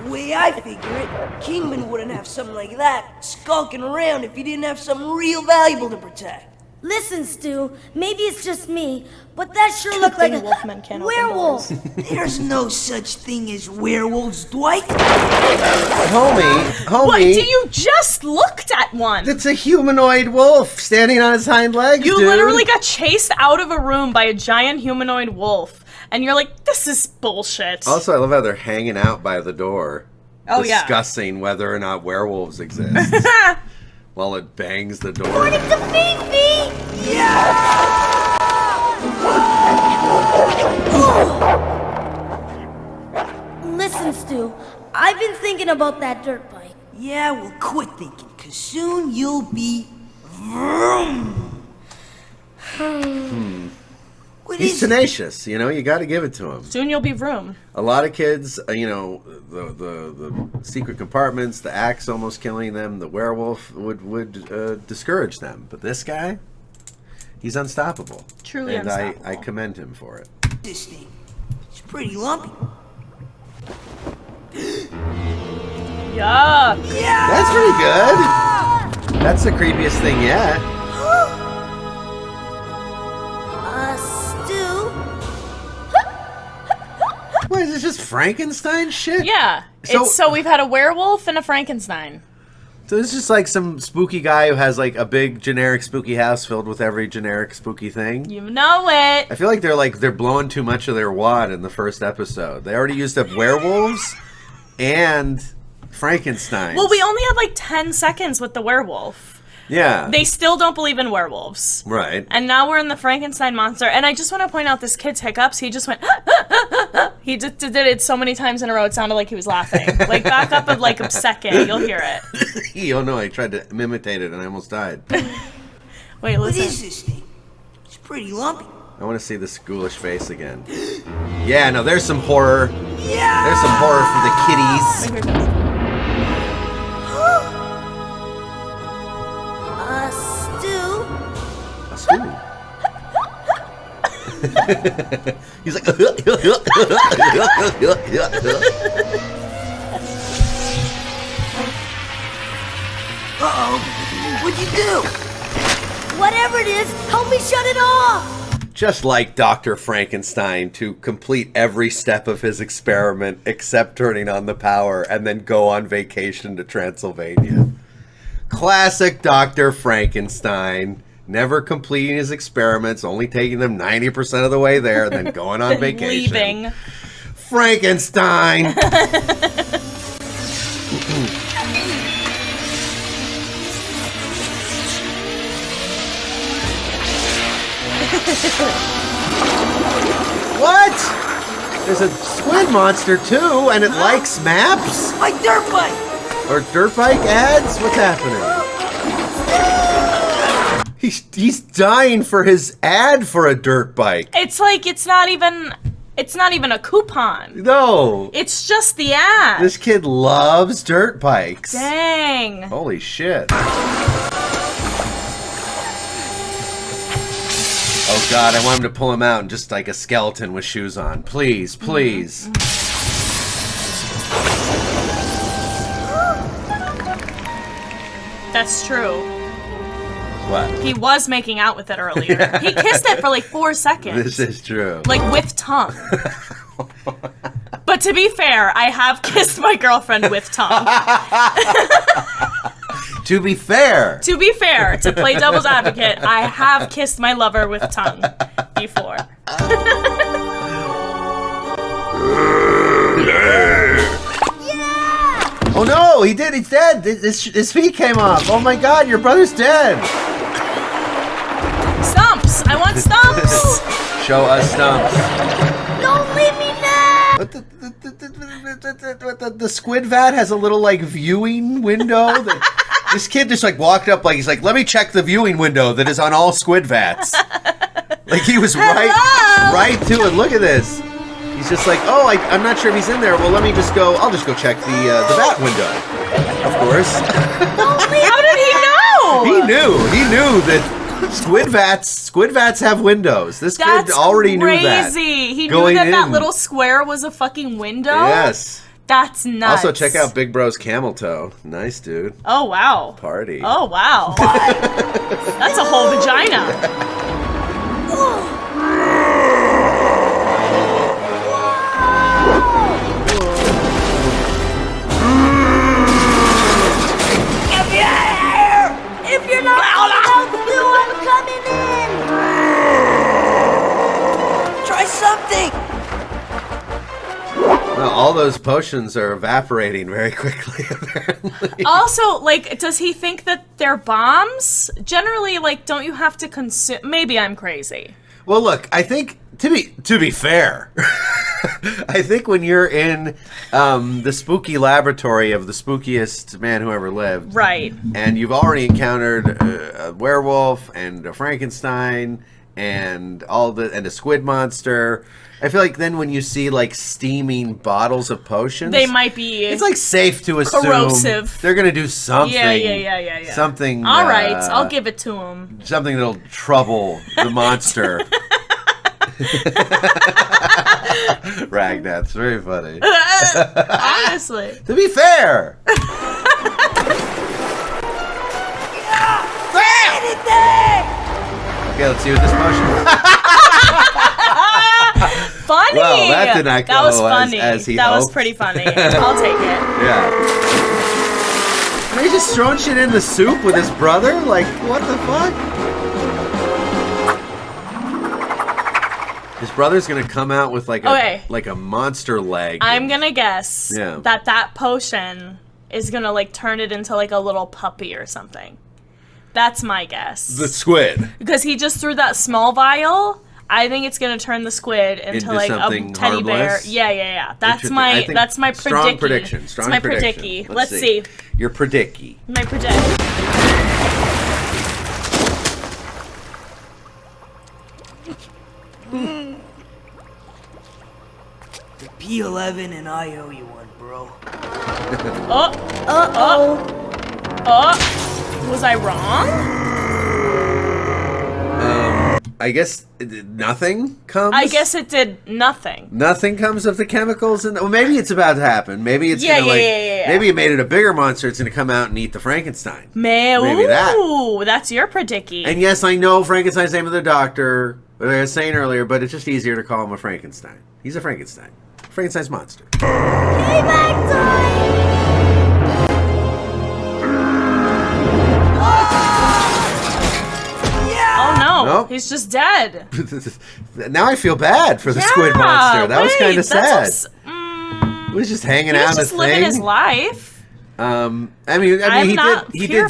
The way I figure it, Kingman wouldn't have something like that skulking around if he didn't have something real valuable to protect. Listen, Stu, maybe it's just me, but that sure looked like a werewolf. There's no such thing as werewolves, Dwight. Homie. What, you just looked at one. It's a humanoid wolf standing on his hind legs, You literally got chased out of a room by a giant humanoid wolf, and you're like, this is bullshit. Also, I love how they're hanging out by the door. Oh, discussing whether or not werewolves exist. While it bangs the door. What is the Fifi? Listen, Stu, I've been thinking about that dirt bike. Yeah, well, quit thinking, cause soon you'll be vroom. He's tenacious, you got to give it to him. Soon you'll be vroom. A lot of kids, the secret compartments, the axe almost killing them, the werewolf would discourage them. But this guy, he's unstoppable. Truly and unstoppable. I commend him for it. This thing, it's pretty lumpy. Yuck. Yeah. That's pretty good. That's the creepiest thing yet. Stu? What, is it just Frankenstein shit? Yeah. So- So we've had a werewolf and a Frankenstein. So it's just like some spooky guy who has like a big generic spooky house filled with every generic spooky thing. You know it. I feel like they're blowing too much of their wad in the first episode. They already used up werewolves and Frankenstein. Well, we only had like 10 seconds with the werewolf. Yeah. They still don't believe in werewolves. Right. And now we're in the Frankenstein monster. And I just want to point out this kid's hiccups. He just went, he just did it so many times in a row, it sounded like he was laughing. Like, back up like a second, you'll hear it. Oh no, I tried to imitate it and I almost died. Wait, What listen. is this thing? It's pretty lumpy. I want to see this ghoulish face again. Yeah, no, there's some horror. Yeah. There's some horror for the kiddies. Here it comes. Stu? A stool. He's like. Uh-oh. What'd you do? Whatever it is, help me shut it off! Just like Dr. Frankenstein to complete every step of his experiment except turning on the power and then go on vacation to Transylvania. Classic Dr. Frankenstein. Never completing his experiments, only taking them 90% of the way there and then going on vacation. Leaving. Frankenstein! What? There's a squid monster too, and it likes maps? My dirt bike! Or dirt bike ads? What's happening? He's dying for his ad for a dirt bike. It's like, it's not even a coupon. No. It's just the ad. This kid loves dirt bikes. Dang. Holy shit. Oh god, I want him to pull him out and just like a skeleton with shoes on. Please, please. That's true. What? He was making out with it earlier. He kissed it for like 4 seconds. This is true. Like with tongue. But to be fair, I have kissed my girlfriend with tongue. To be fair. To be fair, to play devil's advocate, I have kissed my lover with tongue before. Oh no, he did. He's dead. His feet came off. Oh my god, your brother's dead. Stumps! I want stumps! Show us stumps. Don't leave me now! But the squid vat has a little like viewing window. This kid just like walked up like he's like, let me check the viewing window that is on all squid vats. Like he was right to it. Look at this. He's just like, oh, I'm not sure if he's in there. Well, I'll just go check the vat window. Of course. How did he know? He knew that squid vats have windows. This kid already knew that. Crazy. He Going knew that in. little square was a fucking window? Yes. That's nuts. Also, check out Big Bro's camel toe. Nice, dude. Oh, wow. Party. Oh, wow. That's a whole vagina. Get me out of here! If you're not help Stu, I'm coming in! Try something! Well, all those potions are evaporating very quickly, apparently. Also, like, does he think that they're bombs? Generally, like, don't you have to consume... Maybe I'm crazy. Well, look, I think, to be fair, I think when you're in the spooky laboratory of the spookiest man who ever lived... Right. And you've already encountered a werewolf and a Frankenstein and a squid monster... I feel like then when you see like steaming bottles of potions, They might be... it's like safe to assume corrosive. they're gonna do something. Yeah. Something. All right, I'll give it to him. Something that'll trouble the monster. Ragnat's very funny. Honestly. To be fair. Okay, let's see what this motion is. Funny. Well, that did not go that was funny. as he that hoped. was pretty funny. I'll take it. Yeah. Are you just throwing shit in the soup with his brother? Like, what the fuck? His brother's gonna come out with like a monster leg. I'm gonna guess Yeah. that potion is gonna like turn it into like a little puppy or something. That's my guess. The squid. Because he just threw that small vial. I think it's gonna turn the squid into like a something teddy bear. harmless? Yeah. That's my Strong prediction. It's my predicky. Let's see. Your predicky. My predict. The P11 and I owe you one, bro. Was I wrong? I guess nothing comes. I guess it did nothing. Nothing comes of the chemicals, and well, maybe it's about to happen. Maybe it's gonna maybe you made it a bigger monster. It's gonna come out and eat the Frankenstein. Maybe that. That's your predicky. And yes, I know Frankenstein's name of the doctor, what I was saying earlier, but it's just easier to call him a Frankenstein. He's a Frankenstein. Frankenstein's monster. Payback time! Oh no, Nope. he's just dead. Now I feel bad for the squid monster. That was kind of sad. He was just hanging out He was just living his life. I mean, he did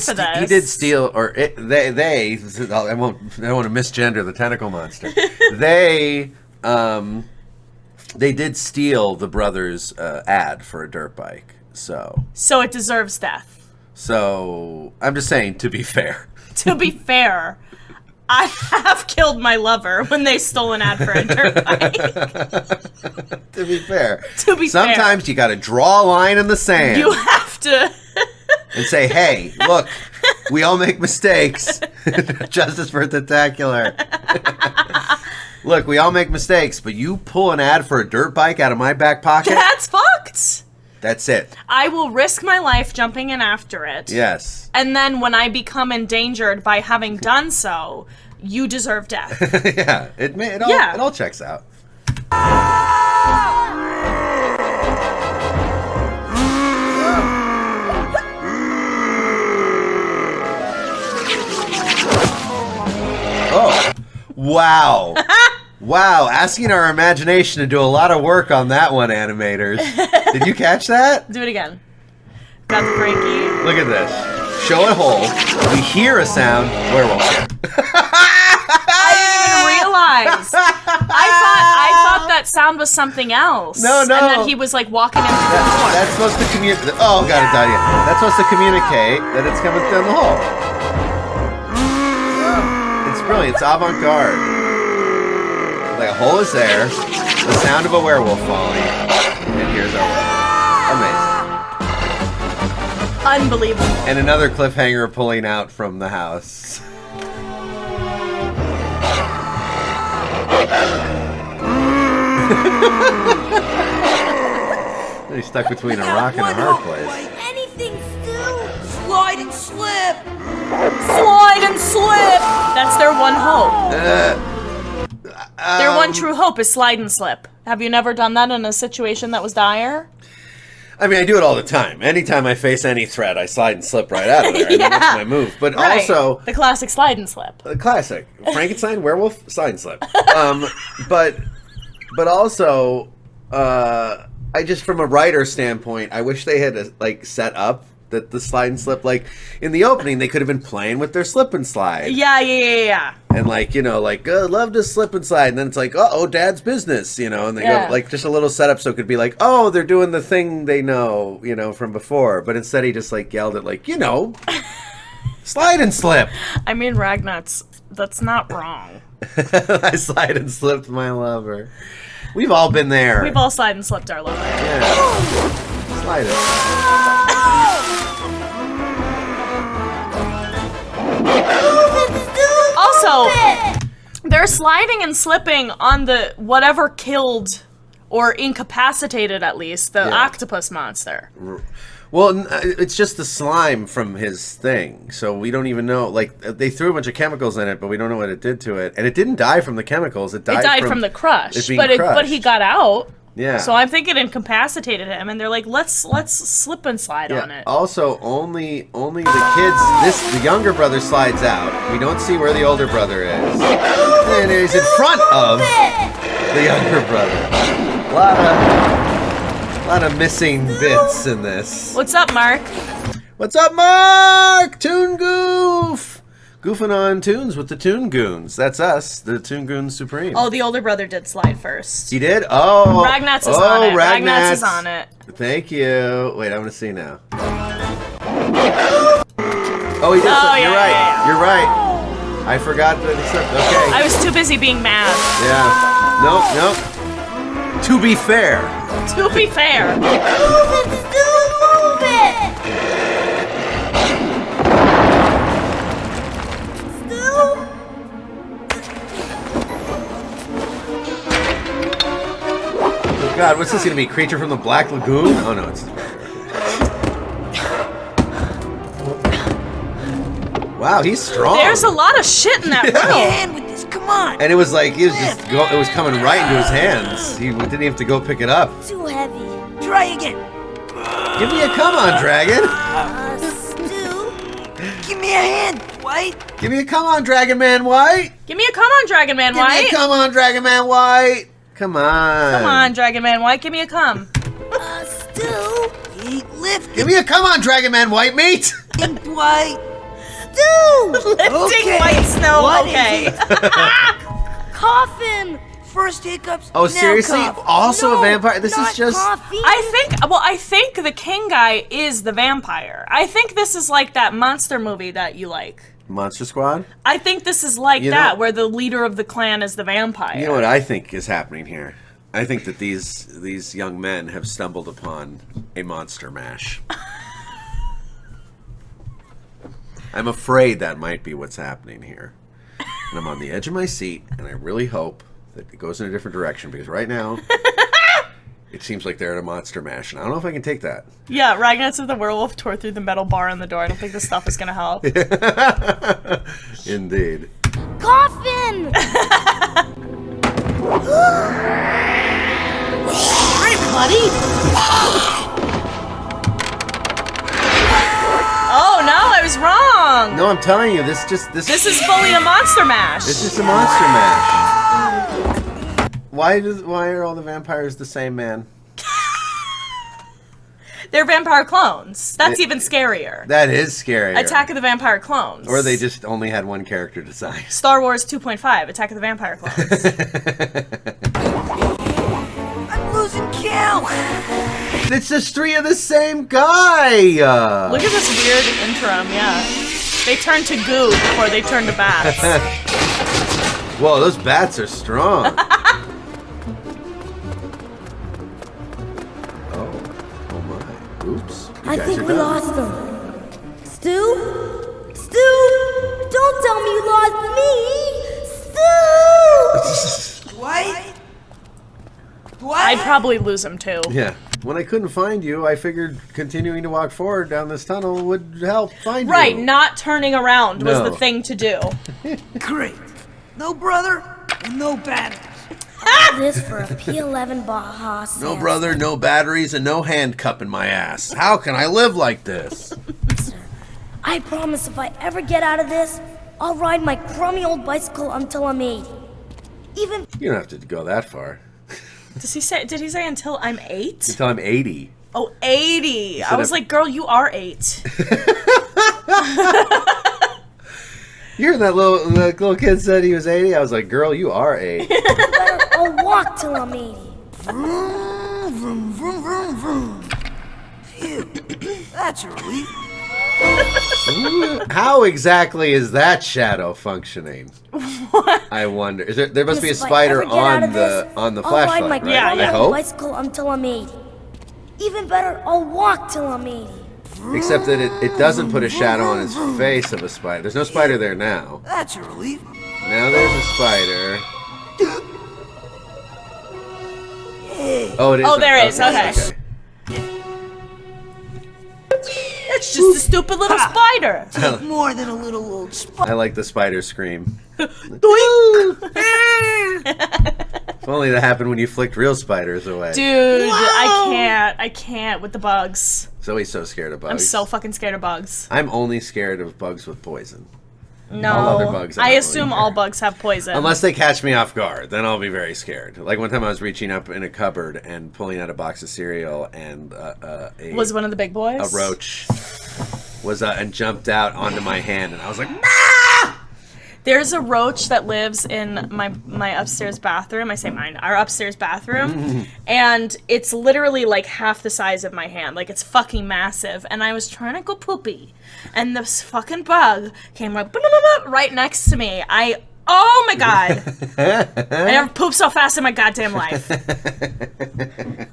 steal, or they. I don't want to misgender the tentacle monster. They did steal the brother's ad for a dirt bike. So it deserves death. So I'm just saying, to be fair. To be fair, I have killed my lover when they stole an ad for a dirt bike. To be fair. Sometimes you got to draw a line in the sand. You have to. And say, hey, look, we all make mistakes. Justice for Tentacular. Look, we all make mistakes, but you pull an ad for a dirt bike out of my back pocket? That's fucked. That's it. I will risk my life jumping in after it. Yes. And then when I become endangered by having done so, you deserve death. Yeah, it all checks out. Oh, wow. Wow, asking our imagination to do a lot of work on that one, animators. Did you catch that? Do it again. Got the Frankie. Look at this. Show a hole. We hear a sound. Werewolf here. I didn't even realize. I thought that sound was something else. No. And that he was like walking into the door. That's supposed to communicate. Oh, got it done. Yeah. That's supposed to communicate that it's coming down the hole. It's brilliant. It's avant-garde. Like a hole is there, the sound of a werewolf falling, and here's our werewolf. Amazing. Unbelievable. And another cliffhanger pulling out from the house. He's stuck between a rock and a hard place. Anything, Stu? Slide and slip! Slide and slip! That's their one hope. Their one true hope is slide and slip. Have you never done that in a situation that was dire? I mean, I do it all the time. Anytime I face any threat, I slide and slip right out of there. Yeah. And that's my move. But also... The classic slide and slip. The classic. Frankenstein, werewolf, slide and slip. But also, I just, from a writer standpoint, I wish they had, like, set up that the slide and slip, like, in the opening, they could have been playing with their slip and slide. Yeah. And, like, you know, like, love to slip and slide. And then it's like, uh-oh, dad's business, you know. And they go, like, just a little setup so it could be like, oh, they're doing the thing they know, you know, from before. But instead he just, like, yelled at, like, you know, slide and slip. I mean, Ragnat's, that's not wrong. I slide and slipped my lover. We've all been there. We've all slide and slipped our lover. Yeah. Slide it. Also, there They're sliding and slipping on the whatever killed or incapacitated, at least, the octopus monster. Well, it's just the slime from his thing, so we don't even know. Like, they threw a bunch of chemicals in it, but we don't know what it did to it. And it didn't die from the chemicals. It died from the crush. It being but crushed. He got out. Yeah. So I'm thinking incapacitated him, and they're like, let's slip and slide on it. Also, only the kids. The younger brother slides out. We don't see where the older brother is, and he's in front of the younger brother. A lot of missing bits in this. What's up, Mark? What's up, Mark? ToonGoof! Goofing on tunes with the ToonGoonz. That's us, the ToonGoonz Supreme. Oh, the older brother did slide first. He did? Oh. Ragnats is on it. Ragnats. Ragnats is on it. Thank you. Wait, I want to see now. Oh, he did. Oh, You're yeah, right. yeah. You're right. I forgot that he slipped. Okay. I was too busy being mad. Yeah. Nope. To be fair. To be fair. Move it, Stu! Move it! Oh God, what's this gonna be? Creature from the Black Lagoon? Oh no, it's. Wow, he's strong. There's a lot of shit in that Give me a room. hand with this, come on. And it was like, it was coming right into his hands. He didn't even have to go pick it up. Too heavy. Try again. Give me a come on, dragon. Stu? Give me a hand, White. Give me a come on, Dragon Man White. Give me a come on, Dragon Man Give me White. a come on, Dragon Man White. Come on. Come on, Dragon Man White. Give me a come. Stu? Lift Give me a come on, Dragon Man White meat. and White. Stu! Lifting Okay. white snow. What is Okay. it? Coffin! First hiccups. Oh, now seriously? cough. Also No, a vampire? This not is just. coffee. I think the king guy is the vampire. I think this is like that monster movie that you like. Monster Squad? I think this is like You that, know- where the leader of the clan is the vampire. You know what I think is happening here? I think that these young men have stumbled upon a monster mash. I'm afraid that might be what's happening here. And I'm on the edge of my seat, and I really hope that it goes in a different direction, because right now, it seems like they're in a monster mash, and I don't know if I can take that. Yeah, Ragnats of the werewolf tore through the metal bar on the door. I don't think this stuff is gonna help. Indeed. Coffin! Hi, buddy. Oh no, I was wrong. No, I'm telling you, this This is fully a monster mash. It's just a monster mash. Why are all the vampires the same man? They're vampire clones. That's even scarier. That is scary. Attack of the Vampire Clones. Or they just only had one character design. Star Wars 2.5, Attack of the Vampire Clones. I'm losing count. It's just three of the same guy. Look at this weird interim, yeah. They turn to goo before they turn to bats. Whoa, those bats are strong. Oh my. Oops. You I guys think are we done. lost them. Stu? Stu! Don't tell me you lost me! Stu! White. I'd probably lose him too. Yeah. When I couldn't find you, I figured continuing to walk forward down this tunnel would help find you. Right, not turning around was No. the thing to do. Great. No brother and no batteries. This for a P11 Baja No brother, no batteries, and no hand cup in my ass. How can I live like this? I promise if I ever get out of this, I'll ride my crummy old bicycle until I'm 80. Even You don't have to go that far. Did he say until I'm 8? Until I'm 80. Oh, 80. I was of- like, girl, you are 8. You heard that little kid said he was 80? I was like, girl, you are 8. I'll walk till I'm 80. Vroom, vroom, vroom, vroom, vroom. Phew. That's a relief. How exactly is that shadow functioning? What? I wonder. There must be a If I spider ever get out on of this, the I'll ride flashlight, my right? Yeah, crummy I yeah. old hope. bicycle until I'm 80. Even better, I'll walk till I'm 80. Except that it doesn't put a shadow on his face of a spider. There's no spider there now. That's a relief. Now there's a spider. Oh, it is. Oh, there it is. Okay. It's just a stupid little spider. Take more than a little old spider. I like the spider scream. If only that happened when you flicked real spiders away. Dude, I can't with the bugs. Zoe's so scared of bugs. I'm so fucking scared of bugs. I'm only scared of bugs with poison. No, all other bugs I assume all bugs have poison. Unless they catch me off guard, then I'll be very scared. Like one time I was reaching up in a cupboard and pulling out a box of cereal, and was one of the big boys? A roach was and jumped out onto my hand, and I was like, nah! There's a roach that lives in my upstairs bathroom. I say mine, our upstairs bathroom. And it's literally like half the size of my hand. Like, it's fucking massive. And I was trying to go poopy. And this fucking bug came right next to me. Oh my god. I never pooped so fast in my goddamn life.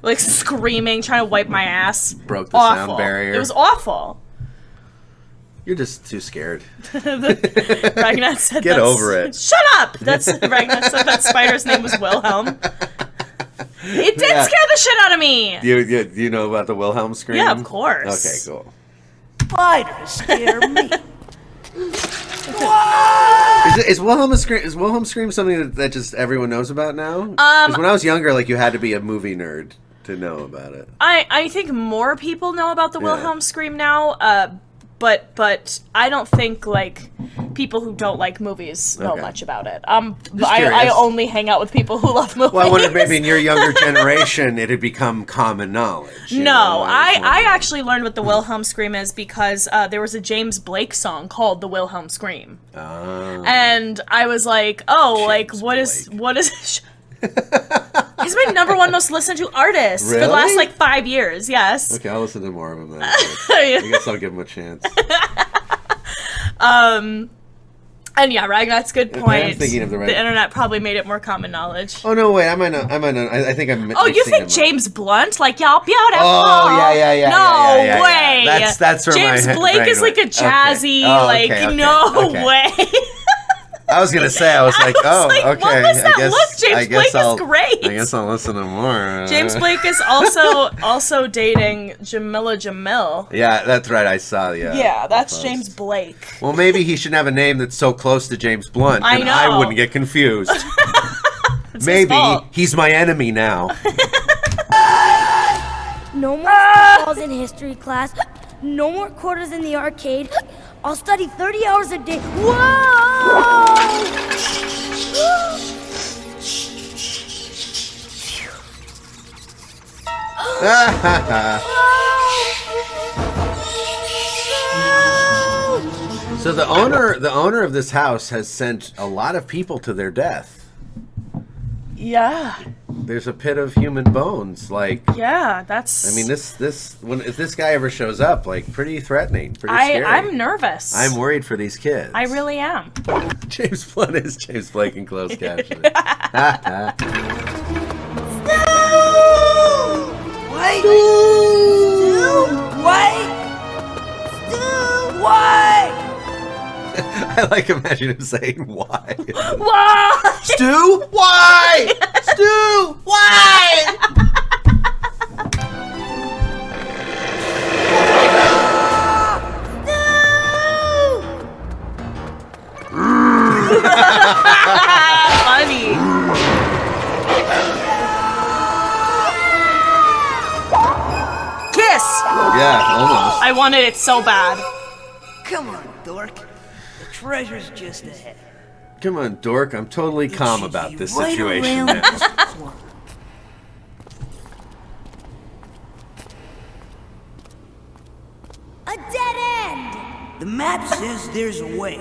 Like, screaming, trying to wipe my ass. Broke the sound barrier. It was awful. You're just too scared. Ragnar said Get over it. Shut up! Ragnar said that spider's name was Wilhelm. It did scare the shit out of me! Do you know about the Wilhelm scream? Yeah, of course. Okay, cool. Spiders scare me. Is Wilhelm scream something that just everyone knows about now? Because when I was younger, like, you had to be a movie nerd to know about it. I think more people know about the Wilhelm scream now, but I don't think, like, people who don't like movies know much about it. I only hang out with people who love movies. Well, I wondered maybe in your younger generation it had become common knowledge. No, I actually learned what the Wilhelm scream is because there was a James Blake song called The Wilhelm Scream. And I was like, what is He's my #1 most listened to artist for the last, like, 5 years, yes. Okay, I'll listen to more of him then. I guess I'll give him a chance. And yeah, Ragnar's good point. I'm thinking of the internet probably made it more common knowledge. Oh, no, wait, I might not. I think I'm Oh, you think James Blunt? Like, y'all beautiful. Oh, yeah. No way. That's where James Blake is like a jazzy, no way. I was gonna say, I was like, okay. What was that look? James Blake is great. I guess I'll listen to more. James Blake is also dating Jamila Jamil. Yeah, that's right. I saw. Yeah, that's James Blake. Well, maybe he should have a name that's so close to James Blunt, I and know. I wouldn't get confused. Maybe he's my enemy now. No more balls in history class. No more quarters in the arcade. I'll study 30 hours a day. Whoa! So the owner of this house has sent a lot of people to their death. Yeah. There's a pit of human bones, like. Yeah, that's. I mean, if this guy ever shows up, like, pretty threatening, pretty scary. I'm nervous. I'm worried for these kids. I really am. James Blunt is James Blake in closed caption. Wait! Why? I like imagining him saying why. Why? Stu? Why? Stu? Why? Funny. Kiss! Yeah, almost. I wanted it so bad. Come on, dork. The treasure's just ahead. Come on, dork. I'm totally calm about this Right situation around now. this corner. A dead end! The map says there's a way.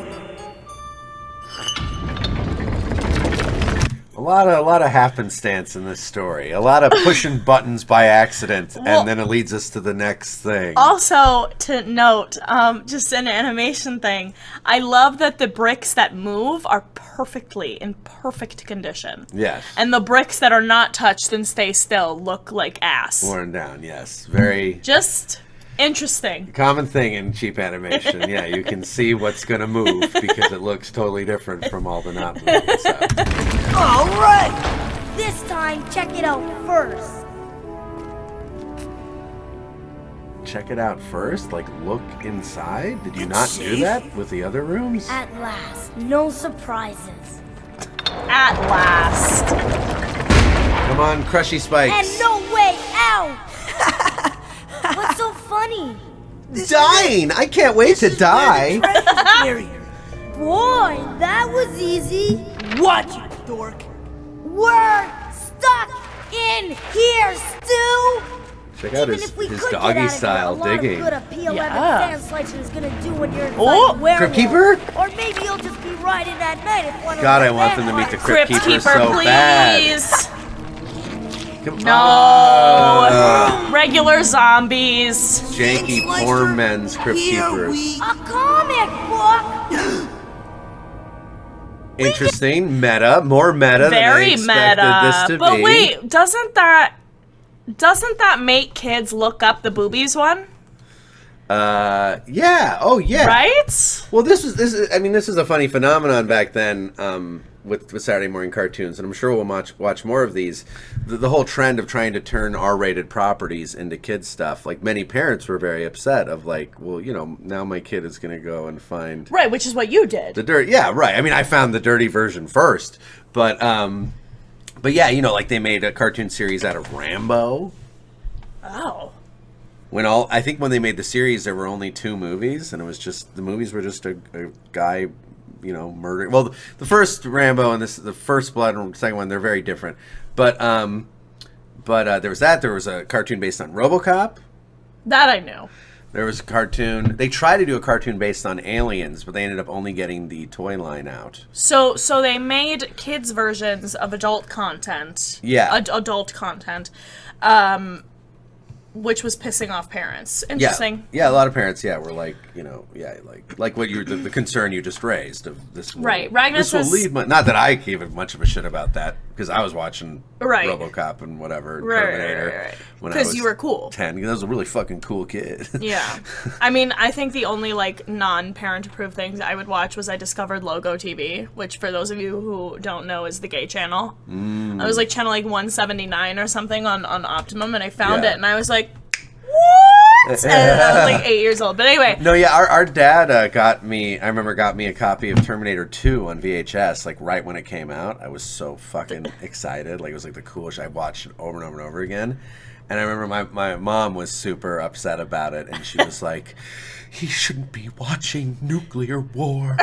A lot of happenstance in this story. A lot of pushing buttons by accident, and then it leads us to the next thing. Also, to note, just an animation thing, I love that the bricks that move are in perfect condition. Yes. And the bricks that are not touched and stay still look like ass. Worn down, yes. Very. Just Interesting. Common thing in cheap animation. Yeah, you can see what's going to move because it looks totally different from all the not moving stuff. All right. This time, check it out first. Check it out first? Like, look inside? Did you It's not do safe. that with the other rooms? At last, no surprises. At last. Come on, Crushy Spikes. And no way out! What's so funny? Dying! I can't wait to die. Boy, that was easy. Watch it, dork. We're stuck in here, Stu! Check out Even his if we could doggy get out style of here, digging. a lot of good a P11 Yeah. sand slicer is gonna do when you're inside Oh, the werewolf. Cryptkeeper? Or maybe you'll just be riding at night if one God, of I want them to meet the vampires- Cryptkeeper Cryptkeeper, so bad. please. Come No. on. Regular zombies. Janky poor men's Here Cryptkeeper. we A comic book! Interesting. Meta. More meta Very than I expected meta. this to But be. wait, doesn't that make kids look up the boobies one? Yeah. Oh, yeah. Right? Well, this is. I mean, this is a funny phenomenon back then with Saturday morning cartoons, and I'm sure we'll watch more of these. The whole trend of trying to turn R-rated properties into kids stuff. Like many parents were very upset of like, well, you know, now my kid is going to go and find Right, which is what you did. the dirt. Yeah, right. I mean, I found the dirty version first, but yeah, you know, like they made a cartoon series out of Rambo. Oh. I think when they made the series, there were only 2 movies, and it was just the movies were just a guy, you know, murdering. Well, the first Rambo and the first Blood and the second one, they're very different. But there was that. There was a cartoon based on RoboCop. That I knew. There was a cartoon. They tried to do a cartoon based on aliens, but they ended up only getting the toy line out. So they made kids versions of adult content. Yeah. Adult content. Which was pissing off parents. Yeah, Interesting. yeah. A lot of parents, were like, you know, like what the concern you just raised of this. Right. Ragnar this will says- lead. Not that I gave much of a shit about that because I was watching Right. RoboCop and whatever Right, Terminator right. when I 'Cause was you were cool. 10. Because I was a really fucking cool kid. Yeah. I mean, I think the only, like, non-parent approved things I would watch was I discovered Logo TV, which, for those of you who don't know, is the gay channel. I was, like, channel, like, 179 or something on Optimum, and I found Yeah. it, and I was like, what? And I was, like, 8 years old. But anyway. No, yeah, our dad got me a copy of Terminator 2 on VHS, like, right when it came out. I was so fucking excited. Like, it was, like, the coolest. I watched it over and over and over again. And I remember my mom was super upset about it, and she was like, he shouldn't be watching nuclear war.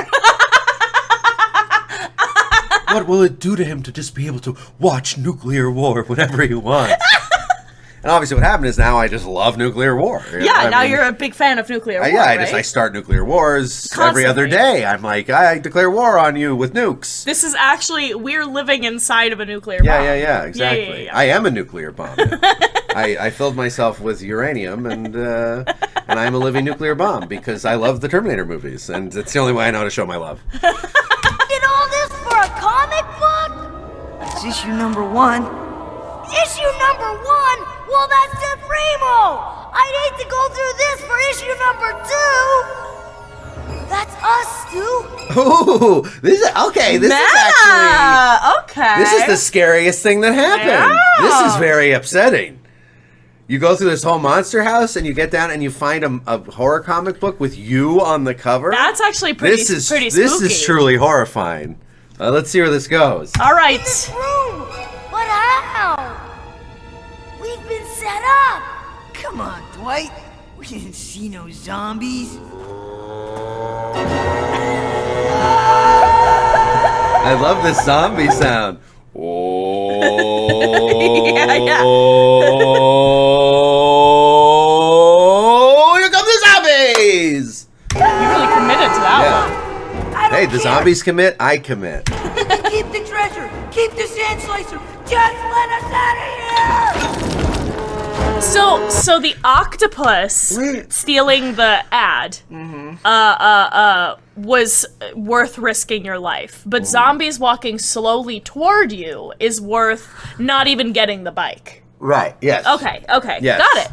What will it do to him to just be able to watch nuclear war whenever he wants? And obviously what happened is now I just love nuclear war. Yeah, now you're a big fan of nuclear war, I right? I start nuclear wars every other day. I'm like, I declare war on you with nukes. This is actually, we're living inside of a nuclear bomb. Yeah, exactly. Yeah. I am a nuclear bomb. I filled myself with uranium, and I'm a living nuclear bomb because I love the Terminator movies, and it's the only way I know how to show my love. Did all this for a comic book? It's issue number 1. Issue number 1? Well, that's the primo! I'd hate to go through this for issue number 2! That's us, Stu! Ooh, this is okay. This is actually okay. this is the scariest thing that happened. Yeah. This is very upsetting. You go through this whole monster house and you get down and you find a horror comic book with you on the cover. That's actually pretty pretty spooky. This is truly horrifying. Let's see where this goes. All right. This room! But how? We've been set up! Come on, Dwight. We didn't see no zombies. I love this zombie sound. Oh, Yeah. Here come the zombies! You really committed to that one. I don't Hey, the care. zombies commit, I commit. Keep the treasure. Keep the sand slicer. Just let us out of here. So the octopus stealing the ad was worth risking your life, but zombies walking slowly toward you is worth not even getting the bike. Right. Yes. Okay. Yes. Got it.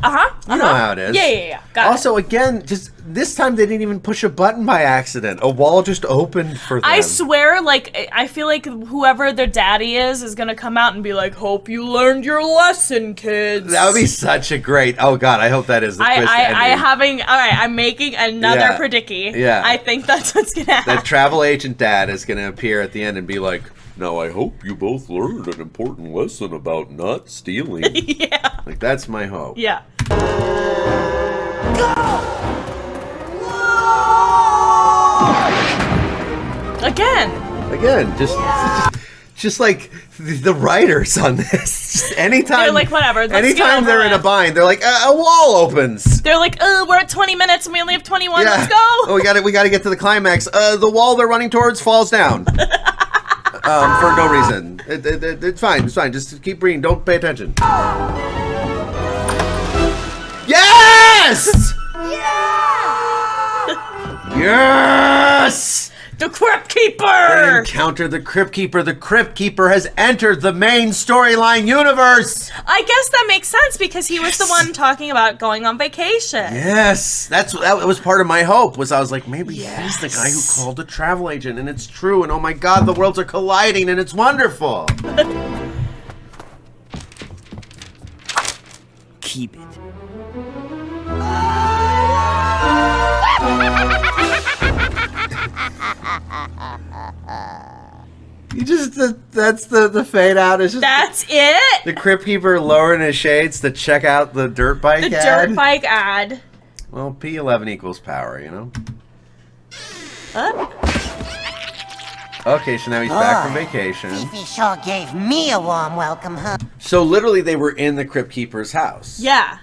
You know how it is. Yeah. Got also, again, just this time they didn't even push a button by accident. A wall just opened for them. I swear, like, I feel like whoever their daddy is gonna come out and be like, "Hope you learned your lesson, kids." That would be such a great. Oh God, I hope that is the twist ending. I'm making another predicky. Yeah. I think that's what's gonna happen. That travel agent dad is gonna appear at the end and be like, "Now I hope you both learned an important lesson about not stealing." Yeah. Like, that's my hope. Yeah. Again, just like the writers on this. Just anytime they're like, whatever. Anytime they're in a bind, they're like, a wall opens. They're like, we're at 20 minutes and we only have 21. Yeah. Let's go. Oh, we got to get to the climax. The wall they're running towards falls down. For no reason. It's fine. It's fine. Just keep reading. Don't pay attention. Yes! Yes! The Cryptkeeper! They encounter the Cryptkeeper. The Cryptkeeper has entered the main storyline universe. I guess that makes sense because he was the one talking about going on vacation. Yes, that was part of my hope. I was like, maybe he's the guy who called the travel agent, and it's true. And oh my God, the worlds are colliding, and it's wonderful. Keep it. That's the fade out. It's just That's it? the Cryptkeeper lowering his shades to check out the dirt bike The ad. dirt bike ad. Well, P11 equals power, you know? Okay, so now he's back from vacation. Fifi sure gave me a warm welcome, huh? So literally they were in the Cryptkeeper's house. Yeah.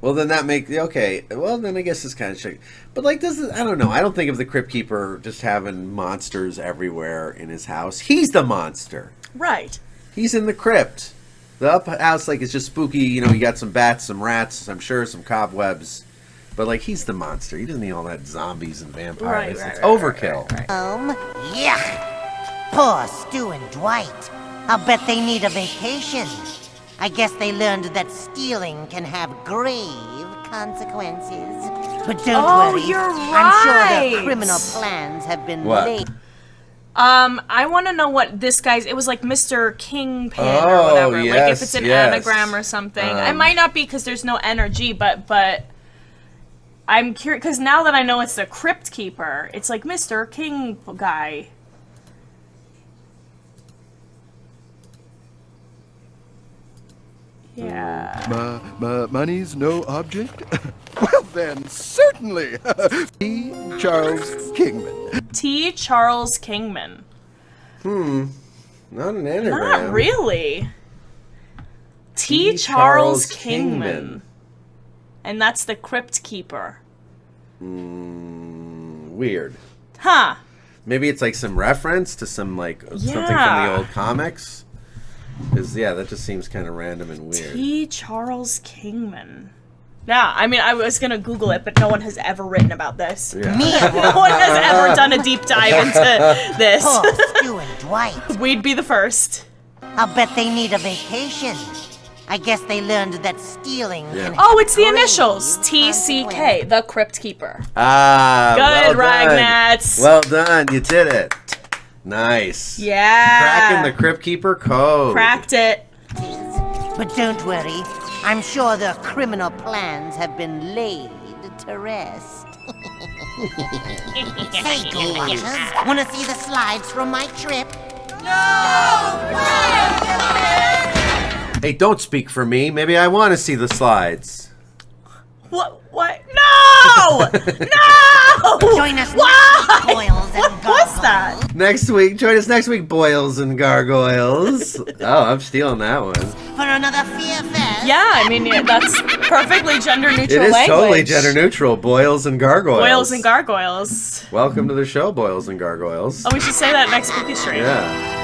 Well, then that makes... Okay, well, then I guess it's kind of shit. But, like, I don't know. I don't think of the Cryptkeeper just having monsters everywhere in his house. He's the monster. Right. He's in the crypt. The up house, like, is just spooky. You know, you got some bats, some rats, I'm sure, some cobwebs. But, like, he's the monster. He doesn't need all that zombies and vampires. It's overkill. Yuck! Poor Stu and Dwight. I'll bet they need a vacation. I guess they learned that stealing can have grave consequences. But don't worry. You're I'm sure right. their criminal plans have been What? laid. I want to know what this guy's... It was like Mr. Kingpin or whatever. Yes, like if it's an yes. anagram or something. It might not be because there's no energy, but I'm curious because now that I know it's the Cryptkeeper, it's like Mr. King guy. Yeah. Money's no object? Well then, certainly. T. Charles Kingman. T. Charles Kingman. Not an anagram. Not really. T. Charles Kingman. And that's the Cryptkeeper. Weird. Huh. Maybe it's like some reference to some, like, something from the old comics. Because, yeah, that just seems kind of random and weird. T. Charles Kingman. Yeah, I mean, I was going to Google it, but no one has ever written about this. Yeah. No one has ever done a deep dive into this. Poor Stu and Dwight. We'd be the first. I'll bet they need a vacation. I guess they learned that stealing can Oh, it's the have initials. grave TCK, the Cryptkeeper. Ah, Good, well done. Ragnats. Well done, you did it. Nice. Yeah. Cracking the Cryptkeeper code. Cracked it. But don't worry, I'm sure their criminal plans have been laid to rest. Say, Ghoul Watchers, wanna see the slides from my trip? Hey, don't speak for me. Maybe I want to see the slides. What? No! No! Join us Why? next week, Boils and What was that? Join us next week, Boils and Gargoyles. Oh, I'm stealing that one. for another Fear Fest. Yeah, I mean, that's perfectly gender neutral It is language. totally gender neutral. Boils and Gargoyles. Boils and gargoyles. Welcome to the show, Boils and Gargoyles. Oh, we should say that next spooky stream. Yeah.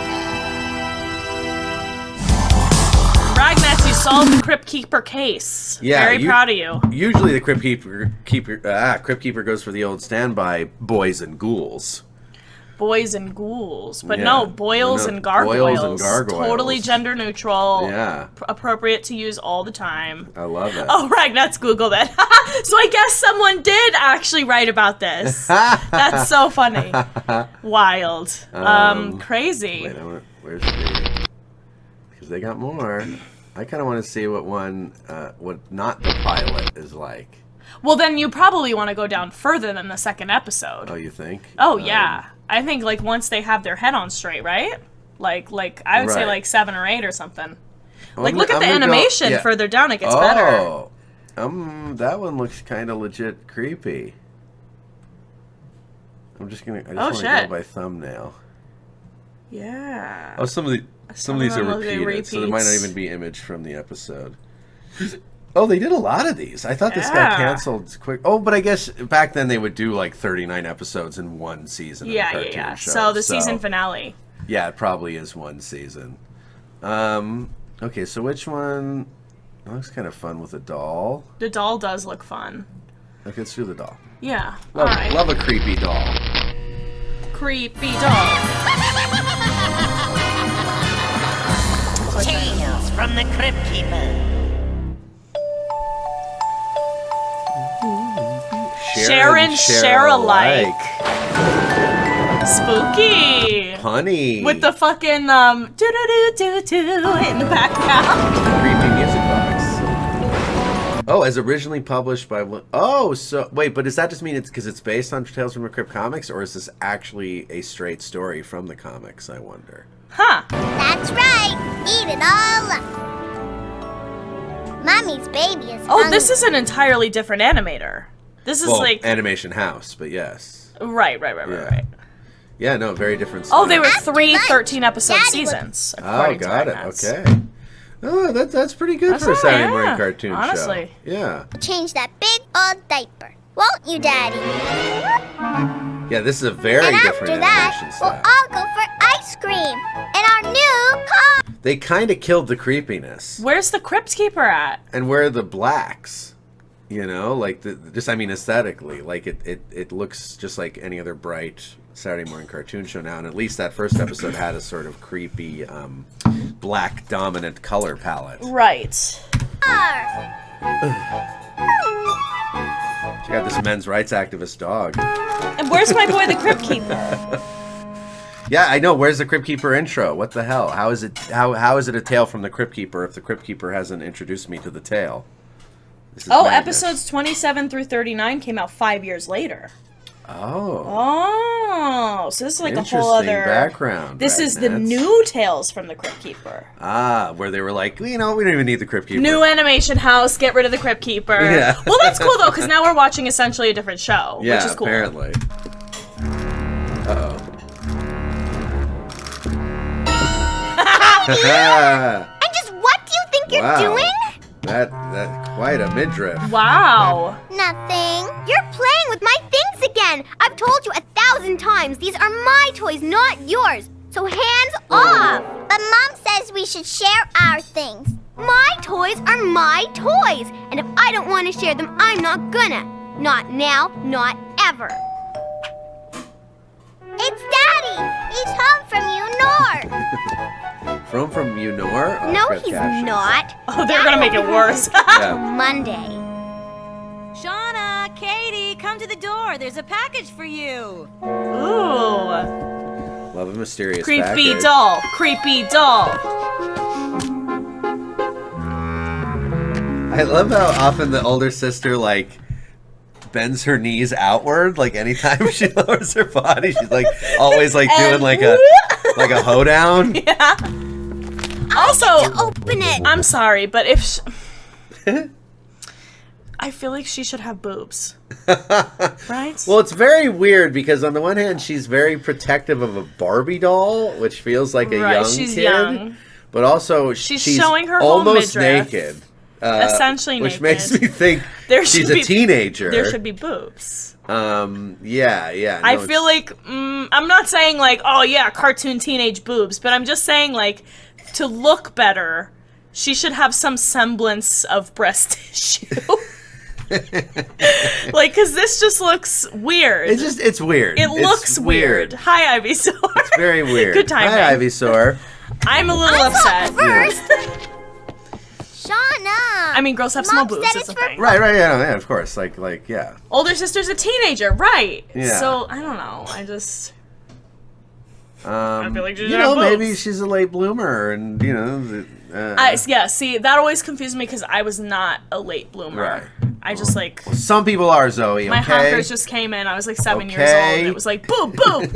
Ragnats, you solved the Cryptkeeper case. Yeah, Very proud of you. Usually the Cryptkeeper goes for the old standby boys and ghouls. boys and ghouls, but no, boils and gargoyles. Boils and gargoyles. Totally gender neutral. Yeah. Appropriate to use all the time. I love it. Oh, Ragnar's Googled it. So I guess someone did actually write about this. That's so funny. Wild. Crazy. Wait, where's the... Because they got more. I kind of want to see what one, what not the pilot is like. Well, then you probably want to go down further than the second episode. Oh, you think? Oh, yeah. I think, like, once they have their head on straight, right? Like I would say, like, 7 or 8 or something. Like, look at the animation further down. It gets better. Oh, that one looks kind of legit creepy. I just want to go by thumbnail. Yeah. Oh, some of these are repeated, so there might not even be image from the episode. Oh, they did a lot of these. I thought this got canceled quick. Oh, but I guess back then they would do like 39 episodes in one season. Yeah. So the season finale. Yeah, it probably is one season. Okay, so which one? It looks kind of fun with a doll. The doll does look fun. Okay, let's do the doll. Yeah. All right. Love a creepy doll. Creepy doll. Tales from the Cryptkeeper. Share and share alike. Spooky. Punny. With the fucking do-do-do-do-do in the background. Creepy music box. Oh, as originally published by... Oh, so... Wait, but does that just mean it's because it's based on Tales from the Crypt comics, or is this actually a straight story from the comics, I wonder? Huh. That's right. Eat it all up. Mommy's baby is hungry. Oh, this is an entirely different animator. This is like... Animation House, but yes. Right. Yeah, no, very different style. Oh, they were 3 13-episode seasons. Oh, got it. Okay. Oh, that's pretty good for a Saturday morning cartoon honestly. show. Yeah. Change that big old diaper. Won't you, Daddy? Yeah, this is a very different animation style. We'll all go for ice cream in our new car. They kind of killed the creepiness. Where's the Cryptkeeper at? And where are the blacks? You know, like aesthetically, like it looks just like any other bright Saturday morning cartoon show now, and at least that first episode had a sort of creepy black dominant color palette. Right. She got this men's rights activist dog. And where's my boy the Cryptkeeper? Yeah, I know. Where's the Cryptkeeper intro? What the hell? How is it a tale from the Cryptkeeper if the Cryptkeeper hasn't introduced me to the tale? Oh, episodes 27 through 39 came out 5 years later. Oh, so this is like a whole other background. This is the new Tales from the Cryptkeeper. Ah, where they were like, you know, we don't even need the Cryptkeeper. New animation house, get rid of the Cryptkeeper. Yeah. Well, that's cool though, because now we're watching essentially a different show, which is cool. Apparently. Uh-oh. And just what do you think you're doing? That quite a midriff. Wow. Nothing. You're playing with my things again. I've told you 1,000 times. These are my toys, not yours. So hands off. But Mom says we should share our things. My toys are my toys. And if I don't want to share them, I'm not gonna. Not now, not ever. It's Daddy. He's home from Unor. From Unor? Oh, no, he's not. Oh, they're gonna make it worse. Monday. Shauna, Katie, come to the door. There's a package for you. Ooh. Love a mysterious creepy package. Doll. Creepy doll. I love how often the older sister, like, bends her knees outward, like anytime she lowers her body, she's like always like doing like a hoedown. Yeah. Also, open it. I'm sorry, but if I feel like she should have boobs, right? Well, it's very weird because on the one hand, she's very protective of a Barbie doll, which feels like a young she's kid, young. But also she's showing her almost whole midriff. naked. Essentially which naked. makes me think she's a teenager. There should be boobs. Yeah. I feel like I'm not saying like, oh yeah, cartoon teenage boobs, but I'm just saying like to look better, she should have some semblance of breast tissue. Like, because this just looks weird. It's weird. It looks weird. Hi, Ivysaur. It's very weird. Good timing. Hi, Ivysaur. I'm a little upset. First, Shauna. I mean, girls have small Mom boobs. said It's a it's for thing. Right, yeah, of course. Like, yeah. Older sister's a teenager, right? Yeah. So, I don't know. I just... I feel like she you should know, have boobs. maybe she's a late bloomer, and you know. Yeah, see, that always confused me because I was not a late bloomer. Right. I just like... Some people are, Zoe, My okay? honkers just came in. I was like 7 years old, and it was like, boob, boob!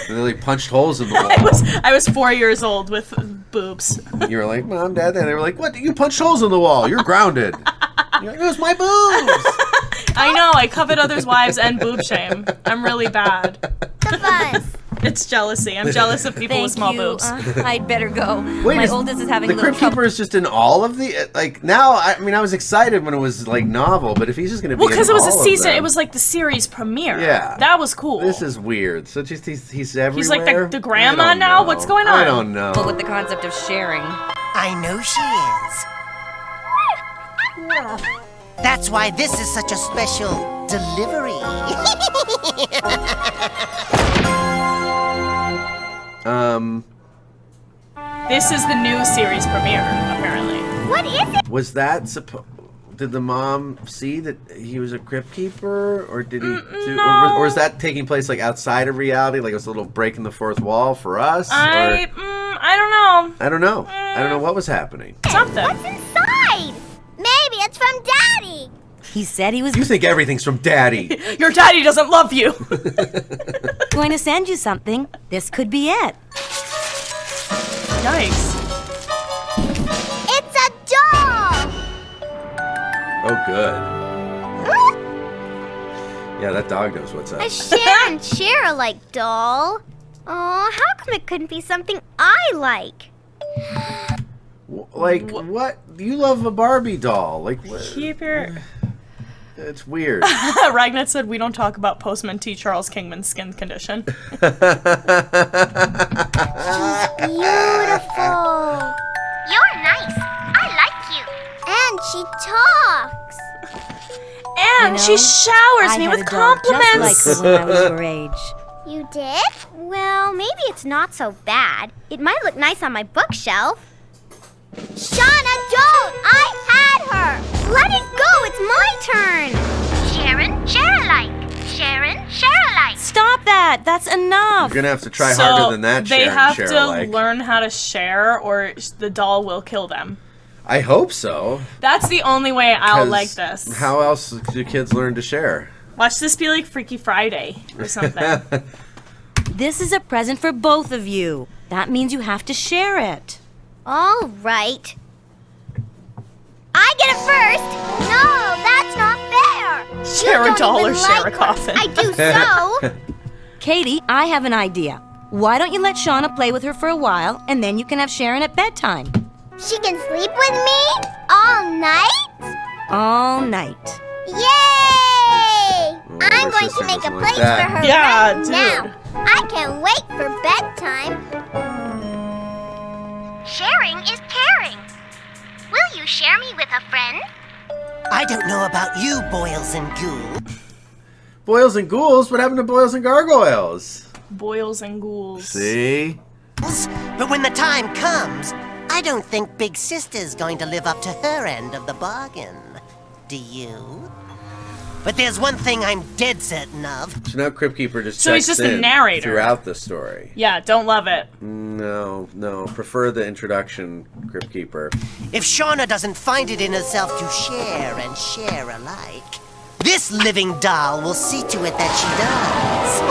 They really punched holes in the wall. I was 4 years old with boobs. You were like, Mom, Dad, and they were like, what? You punched holes in the wall. You're grounded. You're like, it was my boobs. I know, I covet others' wives and boob shame. I'm really bad. The buzz. It's jealousy. I'm jealous of people with small boobs. I'd better go. Wait, My oldest is having a the little trouble. Cryptkeeper is just in all of the now. I mean, I was excited when it was like novel, but if he's just going to be Well, because it was a all of season, them- it was like the series premiere. Yeah. That was cool. This is weird. So just he's everywhere. He's like the I grandma don't now? know. What's going on? I don't know. Well, with the concept of sharing. I know she is. That's why this is such a special delivery. This is the new series premiere, apparently. What is it? Was that did the mom see that he was a Cryptkeeper, or did he? No. Or was that taking place like outside of reality, like it was a little breaking the fourth wall for us? I don't know. I don't know. I don't know what was happening. Something. What's inside? Maybe it's from Daddy. He said he was You think everything's from Daddy? Your daddy doesn't love you. going to send you something. This could be it. Yikes. It's a doll. Oh, good. Yeah, that dog knows what's up. A share and share alike doll. Oh, how come it couldn't be something I like? Like what? You love a Barbie doll? Like what? Keep your... It's weird. Ragnet said we don't talk about Postman T. Charles Kingman's skin condition. Beautiful. You're nice. I like you. And she talks. And she showers me with compliments. Just like when I was your age. You did? Well, maybe it's not so bad. It might look nice on my bookshelf. Shauna, don't! I had her! Let it go, it's my turn! Sharon, share alike. Sharon, share alike. Stop that! That's enough! You're gonna have to try harder than that, they Sharon, have share to alike. learn how to share, or the doll will kill them. I hope so. That's the only way I'll 'Cause like this. How else do kids learn to share? Watch this be like Freaky Friday or something. This is a present for both of you. That means you have to share it. All right. I get it first! No, that's not fair! Share You a don't doll even or share like a coffin. her. I do so! Katie, I have an idea. Why don't you let Shauna play with her for a while, and then you can have Sharon at bedtime? She can sleep with me? All night? All night. Yay! I'm going to sister make a doesn't like place that. for her Yeah, right dude. now. I can't wait for bedtime. Sharing is caring. Will you share me with a friend? I don't know about you, Boils and Ghoul. Boils and ghouls? What happened to boils and gargoyles? Boils and ghouls. See? But when the time comes, I don't think Big Sister's going to live up to her end of the bargain. Do you? But there's one thing I'm dead certain of. So now Cryptkeeper just So he's checks just the in narrator. throughout the story. Yeah, don't love it. No. Prefer the introduction, Cryptkeeper. If Shauna doesn't find it in herself to share and share alike, this living doll will see to it that she does.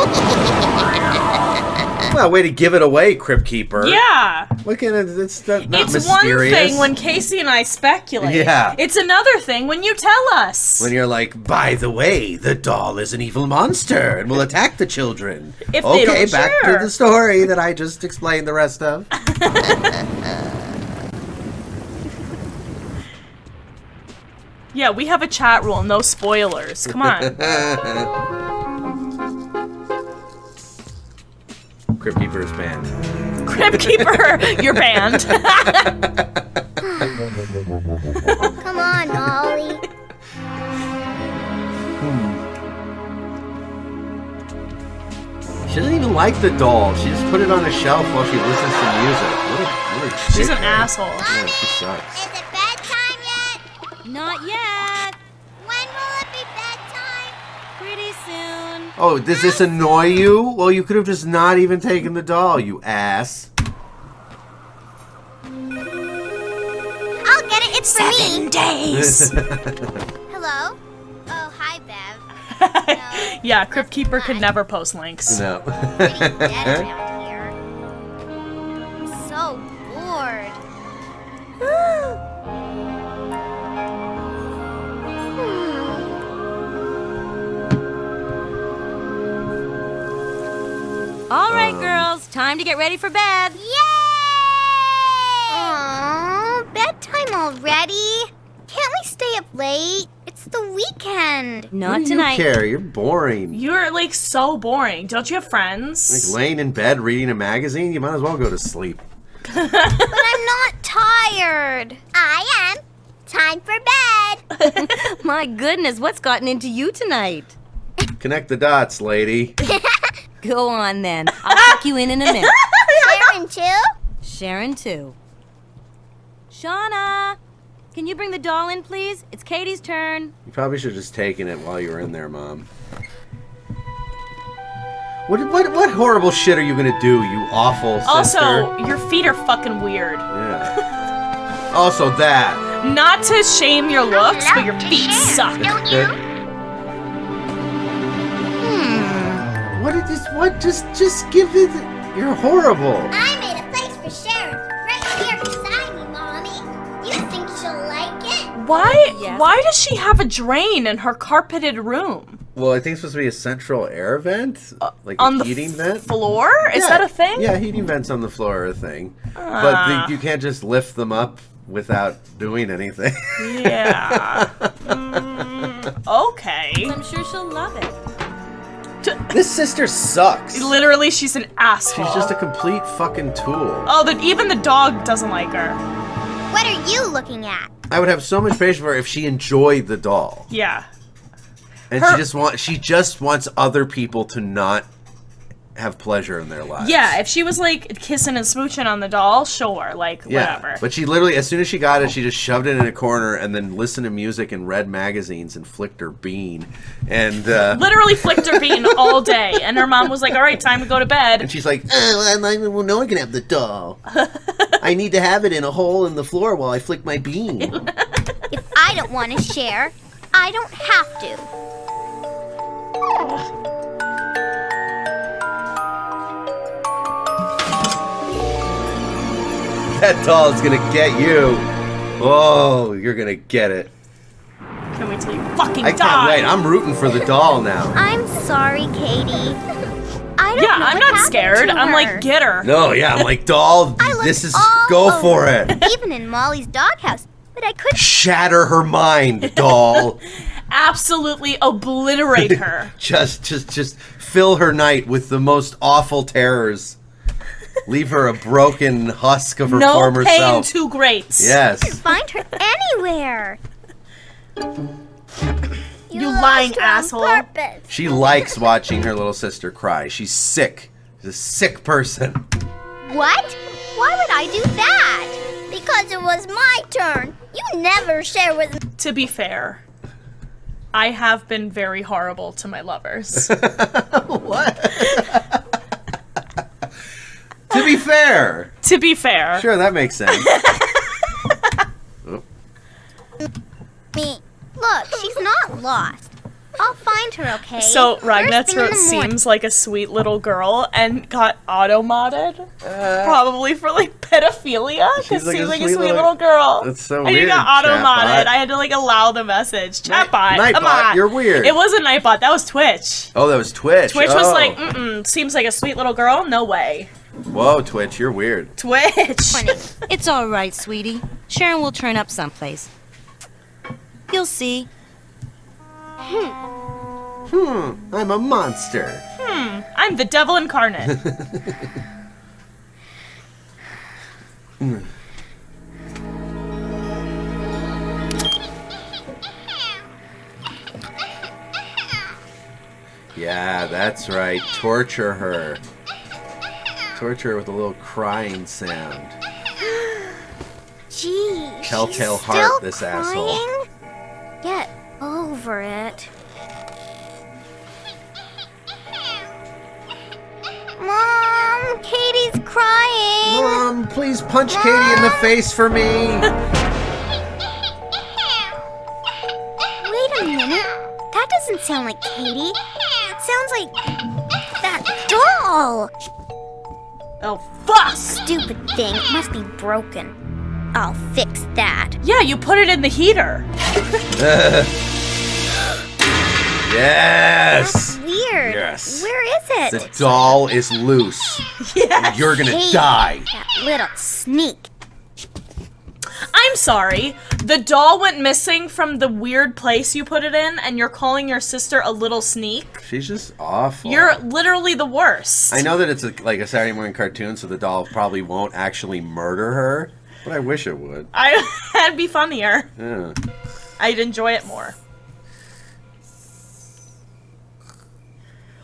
Well, way to give it away, Cryptkeeper. Yeah. Look at it. It's not It's mysterious. one thing when Casey and I speculate. Yeah. It's another thing when you tell us. When you're like, by the way, the doll is an evil monster and will attack the children. If they okay, don't back share. to the story that I just explained the rest of. Yeah, we have a chat rule, no spoilers. Come on. Cryptkeeper is banned. Cryptkeeper, you're banned. Come on, like the doll. She just put it on a shelf while she listens to music. What a She's an dickhead. asshole. Yeah, she sucks. Is it bedtime yet? Not yet. When will it be bedtime? Pretty soon. Oh, does this annoy you? Well, you could have just not even taken the doll, you ass. I'll get it. It's for me. 7 days. Hello? Oh, hi, Bev. Yeah, Cryptkeeper could never post links. No. Pretty dead around here. I'm so bored. All right, girls, time to get ready for bed. Yay! Aww, bedtime already? Can't we stay up late? It's the weekend. Not What do tonight. you care? You're boring. You're like so boring. Don't you have friends? Like laying in bed reading a magazine, you might as well go to sleep. But I'm not tired. I am. Time for bed. My goodness, what's gotten into you tonight? Connect the dots, lady. Go on then. I'll tuck you in a minute. Sharon, too? Sharon, too. Shauna, can you bring the doll in, please? It's Katie's turn. You probably should have just taken it while you were in there, Mom. What horrible shit are you gonna do, you awful sister? Also, your feet are fucking weird. Yeah. Also that. Not to shame your looks, but your feet suck. What? Just give it. You're horrible. I made a place for Sharon right here beside me, Mommy. You think she'll like it? Why does she have a drain in her carpeted room? Well, I think it's supposed to be a central air vent, like on a the heating vent. Floor? Is that a thing? Yeah, heating vents on the floor are a thing. But you can't just lift them up without doing anything. Yeah. Okay. I'm sure she'll love it. This sister sucks. Literally, she's an asshole. She's just a complete fucking tool. Oh, even the dog doesn't like her. What are you looking at? I would have so much patience for her if she enjoyed the doll. Yeah. And she just wants other people to not have pleasure in their lives. Yeah, if she was like kissing and smooching on the doll, sure, like whatever. But she literally, as soon as she got it, she just shoved it in a corner and then listened to music and read magazines and flicked her bean. And literally flicked her bean all day. And her mom was like, all right, time to go to bed. And she's like, well, no one can have the doll. I need to have it in a hole in the floor while I flick my bean. If I don't want to share, I don't have to. That doll is gonna get you. Oh, you're gonna get it. Can we tell you fucking I die? can't wait. I'm rooting for the doll now. I'm sorry, Katie. I don't know I'm what not happened scared. to I'm her. like, get her. No, yeah, I'm like, doll, this is, go for it. Even in Molly's doghouse, but I couldn't. Shatter her mind, doll. Absolutely obliterate her. just fill her night with the most awful terrors. Leave her a broken husk of her former No pain self. too great. Yes. Find her anywhere. You lying lost her on asshole. purpose. She likes watching her little sister cry. She's sick. She's a sick person. What? Why would I do that? Because it was my turn. You never share with me. To be fair, I have been very horrible to my lovers. What? To be fair. To be fair. Sure, that makes sense. Me. Look, she's not lost. I'll find her, okay? So First Ragnet's thing in the morning. seems like a sweet little girl and got auto-modded. Probably for like pedophilia. Because seems like a sweet little girl. That's so and weird. you got auto-modded. chatbot. I had to like allow the message. Chatbot, Nightbot, come on. you're weird. It wasn't Nightbot, that was Twitch. Oh, that was Twitch. Twitch was Oh. like, seems like a sweet little girl? No way. Whoa, Twitch, you're weird. Twitch. It's all right, sweetie. Sharon will turn up someplace. You'll see. I'm a monster. I'm the devil incarnate. Yeah, that's right. Torture her. Torture her with a little crying sound. Gee, Telltale she's heart, still this crying? asshole. Get over it. Mom, Katie's crying. Mom, please punch Katie in the face for me. Wait a minute. That doesn't sound like Katie. It sounds like that doll. Oh, fuck! Stupid thing. It must be broken. I'll fix that. Yeah, you put it in the heater. Yes. That's weird. Yes. Where is it? The doll is loose. Yes. You're gonna Katie, die. That little sneak. I'm sorry. The doll went missing from the weird place you put it in, and you're calling your sister a little sneak? She's just awful. You're literally the worst. I know that it's like a Saturday morning cartoon, so the doll probably won't actually murder her, but I wish it would. That'd be funnier. Yeah. I'd enjoy it more.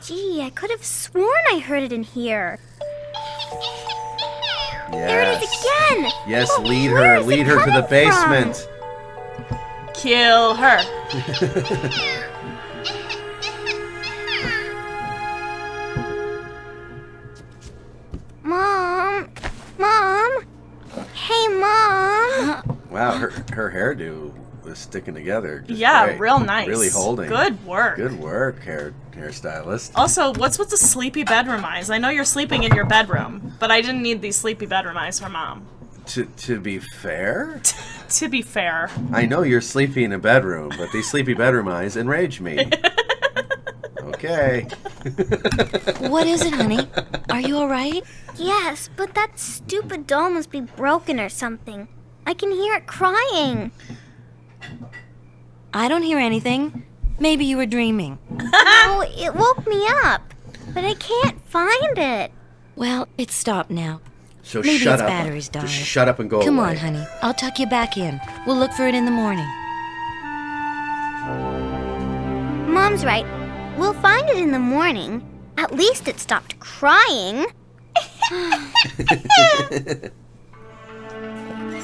Gee, I could have sworn I heard it in here. Yes. There it is again. Yes, But lead where her. is Lead it her to the coming from? basement. Kill her. Mom. Mom. Hey, Mom. Wow, her hairdo was sticking together. Just Yeah, great. real nice. Really holding. Good work. Good work, hairstylist. Also, what's with the sleepy bedroom eyes? I know you're sleeping in your bedroom, but I didn't need these sleepy bedroom eyes for Mom. To be fair, To be fair. I know you're sleepy in a bedroom, but these sleepy bedroom eyes enrage me. Okay. What is it, honey? Are you alright? Yes, but that stupid doll must be broken or something. I can hear it crying. I don't hear anything. Maybe you were dreaming. No, it woke me up, but I can't find it. Well, it's stopped now. So Maybe shut its up. battery's died. Just shut up and go Come away. on, honey. I'll tuck you back in. We'll look for it in the morning. Mom's right. We'll find it in the morning. At least it stopped crying.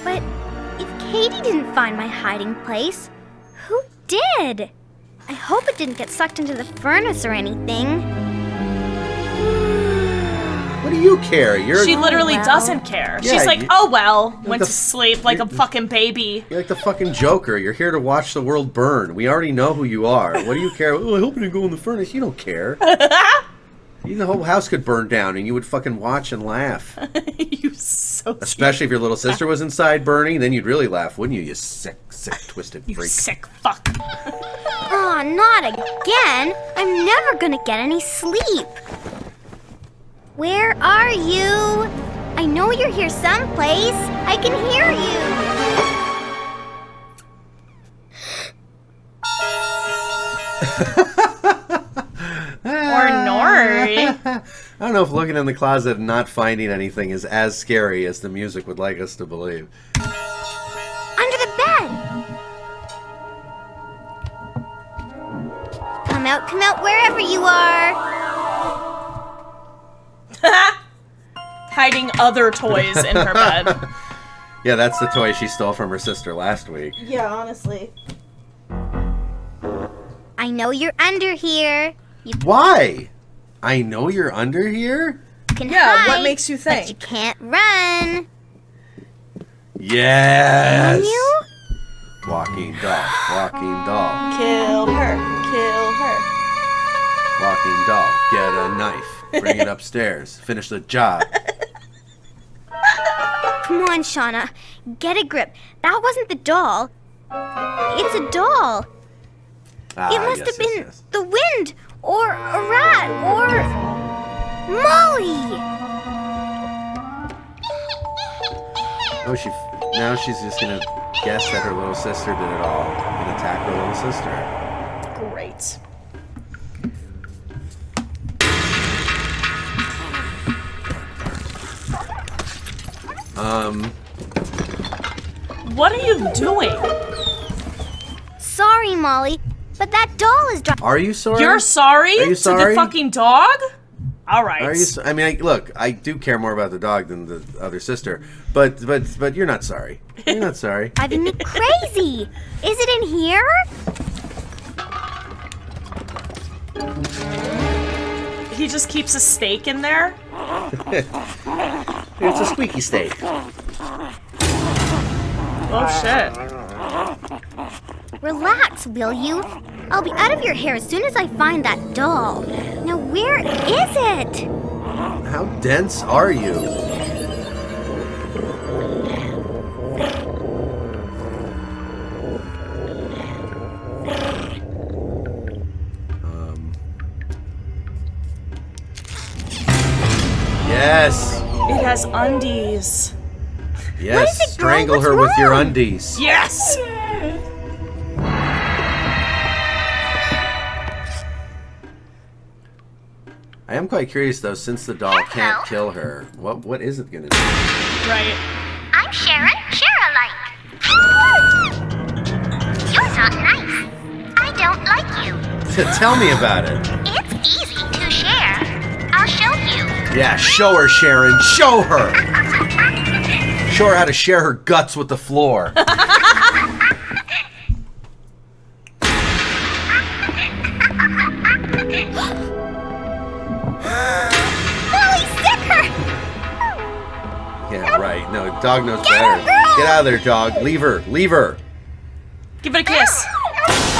But if Katie didn't find my hiding place, who did? I hope it didn't get sucked into the furnace or anything. What do you care? She literally doesn't care. Yeah, She's like, you- oh well, went the to sleep like a fucking baby. You're like the fucking Joker. You're here to watch the world burn. We already know who you are. What do you care? Oh, I hope it didn't go in the furnace. You don't care. The whole house could burn down and you would fucking watch and laugh. You so Especially if your little sister was inside burning, then you'd really laugh, wouldn't you? You sick, twisted You freak. sick fuck. Aw, not again. I'm never gonna get any sleep. Where are you? I know you're here someplace. I can hear you. Or Nori. I don't know if looking in the closet and not finding anything is as scary as the music would like us to believe. Under the bed. Come out, wherever you are. Hiding other toys in her bed. Yeah, that's the toy she stole from her sister last week. Yeah, honestly. I know you're under here. You Why? I know you're under here? can Yeah, hide, what makes you think? But you can't run. Yes! Can you? Walking doll, walking doll, Kill her. Kill her. walking doll. Get a knife. Bring it upstairs. Finish the job. Come on, Shauna. Get a grip. That wasn't the doll. It's a doll. It must have been the wind, or a rat, or Molly. Oh, now she's just gonna guess that her little sister did it all and attack her little sister. Great. What are you doing? Sorry, Molly, but that doll is Are you sorry? You're sorry? Are you sorry? To the fucking dog? All right. Are you? I mean, look, I do care more about the dog than the other sister, but you're not sorry. You're not sorry. Driving me crazy. Is it in here? He just keeps a steak in there? It's a squeaky steak. Oh, shit. Relax, will you? I'll be out of your hair as soon as I find that doll. Now, where is it? How dense are you? Yes. It has undies. Yes. What is it, girl? Strangle What's her with your wrong? Yes! undies. I am quite curious though, since the doll can't kill her, what is it gonna do? Right. I'm Sharon, Share-alike. You're not nice. I don't like you. Tell me about it. It's easy to share. I'll show you. Yeah, show her, Sharon. Show her. Show her how to share her guts with the floor. Yeah, right. No, dog knows better. Get out of there, dog. Leave her. Leave her. Give it a kiss.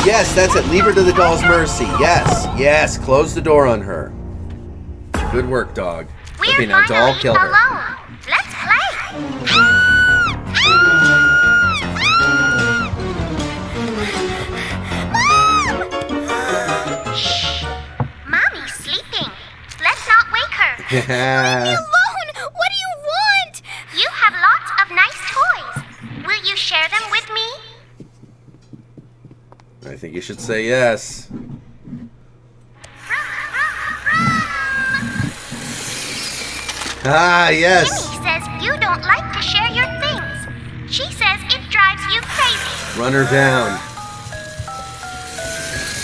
Yes, that's it. Leave her to the doll's mercy. Yes. Yes. Close the door on her. Good work, dog. Okay, now, doll, kill her. Alone. Let's play. Shh. Mommy's sleeping. Let's not wake her. Yeah. Alone. What do you want? You have lots of nice toys. Will you share them with me? I think you should say yes. Ah, yes. Jimmy says you don't like to share your things. She says it drives you crazy. Run her down.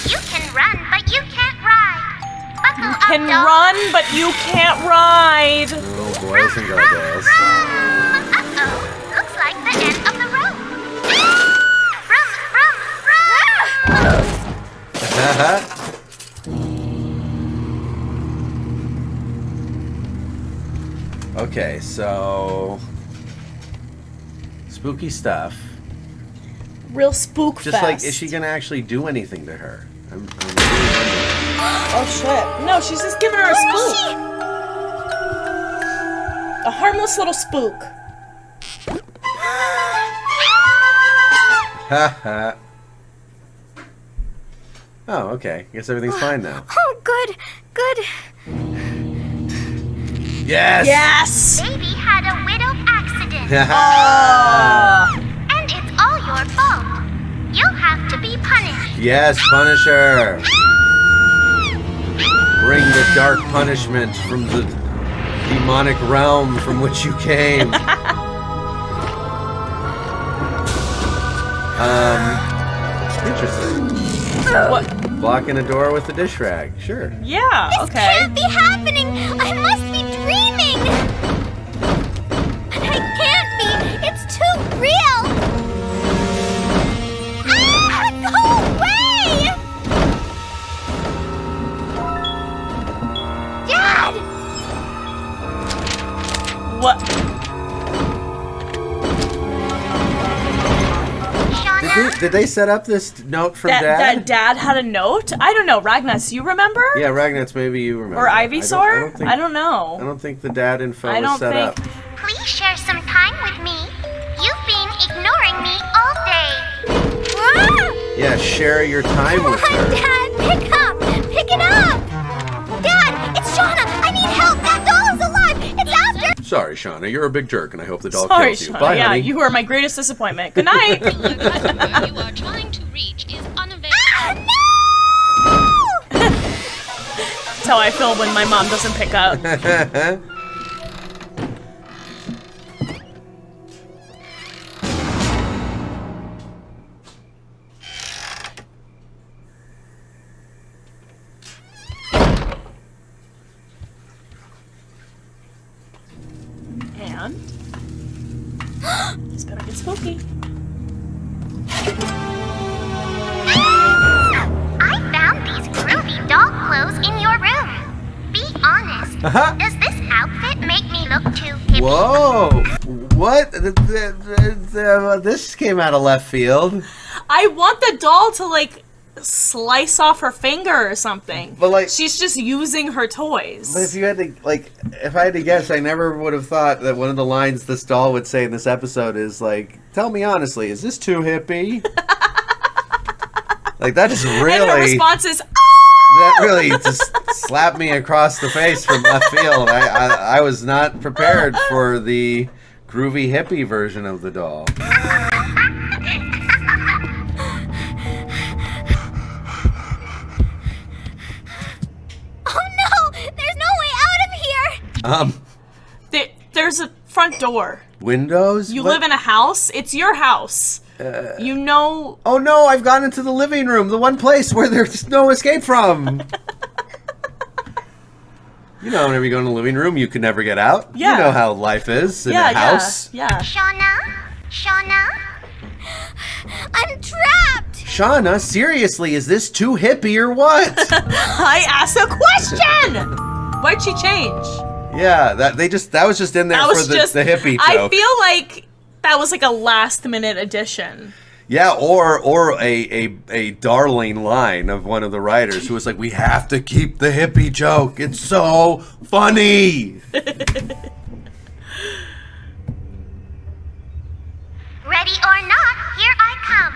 You can run, but you can't ride. Buckle up, Can doll. run, but you can't ride. Oh, boys and girls. Uh-oh. Looks like the end of the road. Run. Okay, so spooky stuff. Real spook Just fest. like, is she gonna actually do anything to her? I'm really wondering. Oh shit. No, she's just giving her a spook. A harmless little spook. Haha. Oh, okay. Guess everything's fine now. Oh, good. Yes! Yes! Baby had a widow accident. And it's all your fault. You'll have to be punished. Yes, punish her. Bring the dark punishment from the demonic realm from which you came. Interesting. What? Blocking a door with a dish rag. Sure. Yeah, This okay. can't be happening. I must be dreaming. And I can't be. It's too real. Ah, go away! Dad! What? Shauna? Did they set up this note from Dad? That dad had a note? I don't know. Ragnus, you remember? Yeah, Ragnats, maybe you remember. Or Ivysaur? I don't know. I don't think the dad info I was don't set up. think- Please share some time with me. You've been ignoring me all day. Yeah, share your time with Come on, her. Dad, pick up! Pick it up! Dad, it's Shauna! I need help! That doll is alive! It's after— Sorry, Shauna, you're a big jerk, and I hope the doll Sorry, kills you. Shauna. Bye, Yeah, honey. you are my greatest disappointment. Good night. you are trying to reach is unavailable. That's how I feel when my mom doesn't pick up. And this better get spooky. I found these groovy doll clothes in your room. Be honest. Does this outfit make me look too hippie? Whoa! What? This came out of left field. I want the doll to like slice off her finger or something. But like, she's just using her toys. But if you had to, like, if I had to guess, I never would have thought that one of the lines this doll would say in this episode is like, "Tell me honestly, is this too hippie?" Like, that is really. And her response is, that really just slapped me across the face from left field. I was not prepared for the groovy hippie version of the doll. Oh no! There's no way out of here! There's a front door. Windows? You live in a house? It's your house. You know... Oh no, I've gone into the living room, the one place where there's no escape from. You know, whenever you go in the living room, you can never get out. Yeah. You know how life is in a house. Yeah. Shauna? I'm trapped! Shauna, seriously, is this too hippie or what? I asked a question! Why'd she change? Yeah, that was just in there for the hippie joke. I feel like that was like a last minute addition. Yeah, or a darling line of one of the writers who was like, "We have to keep the hippie joke. It's so funny." Ready or not, here I come.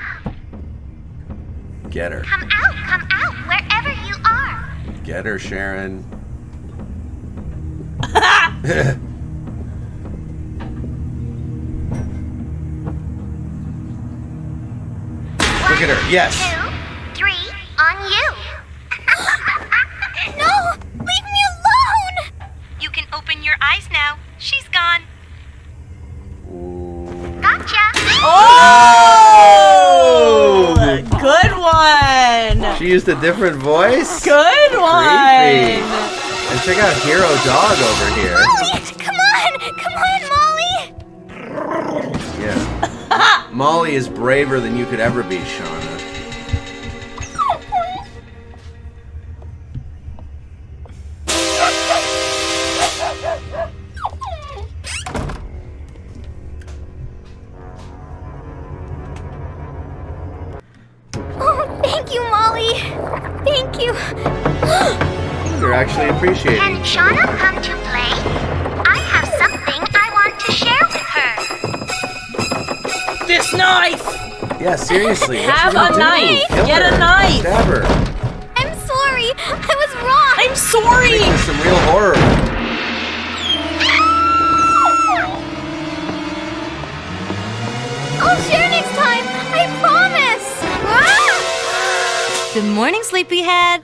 Get her. Come out, wherever you are. Get her, Sharon. Look at her. Yes. 2, 3, on you. No! Leave me alone! You can open your eyes now. She's gone. Gotcha! Oh! Good one! She used a different voice? Good one! Creepy. And check out Hero Dog over here. Molly! Come on, Molly! Yeah. Molly is braver than you could ever be, Shauna. Oh, thank you, Molly. Thank you. You're actually appreciating. Can Shauna come to play? I have something I want to share with her. This knife! Yeah, seriously. Have a knife! Get a knife! Stab her. I'm sorry. I was wrong. I'm sorry! This is some real horror. I'll share next time. I promise. Good morning, sleepyhead.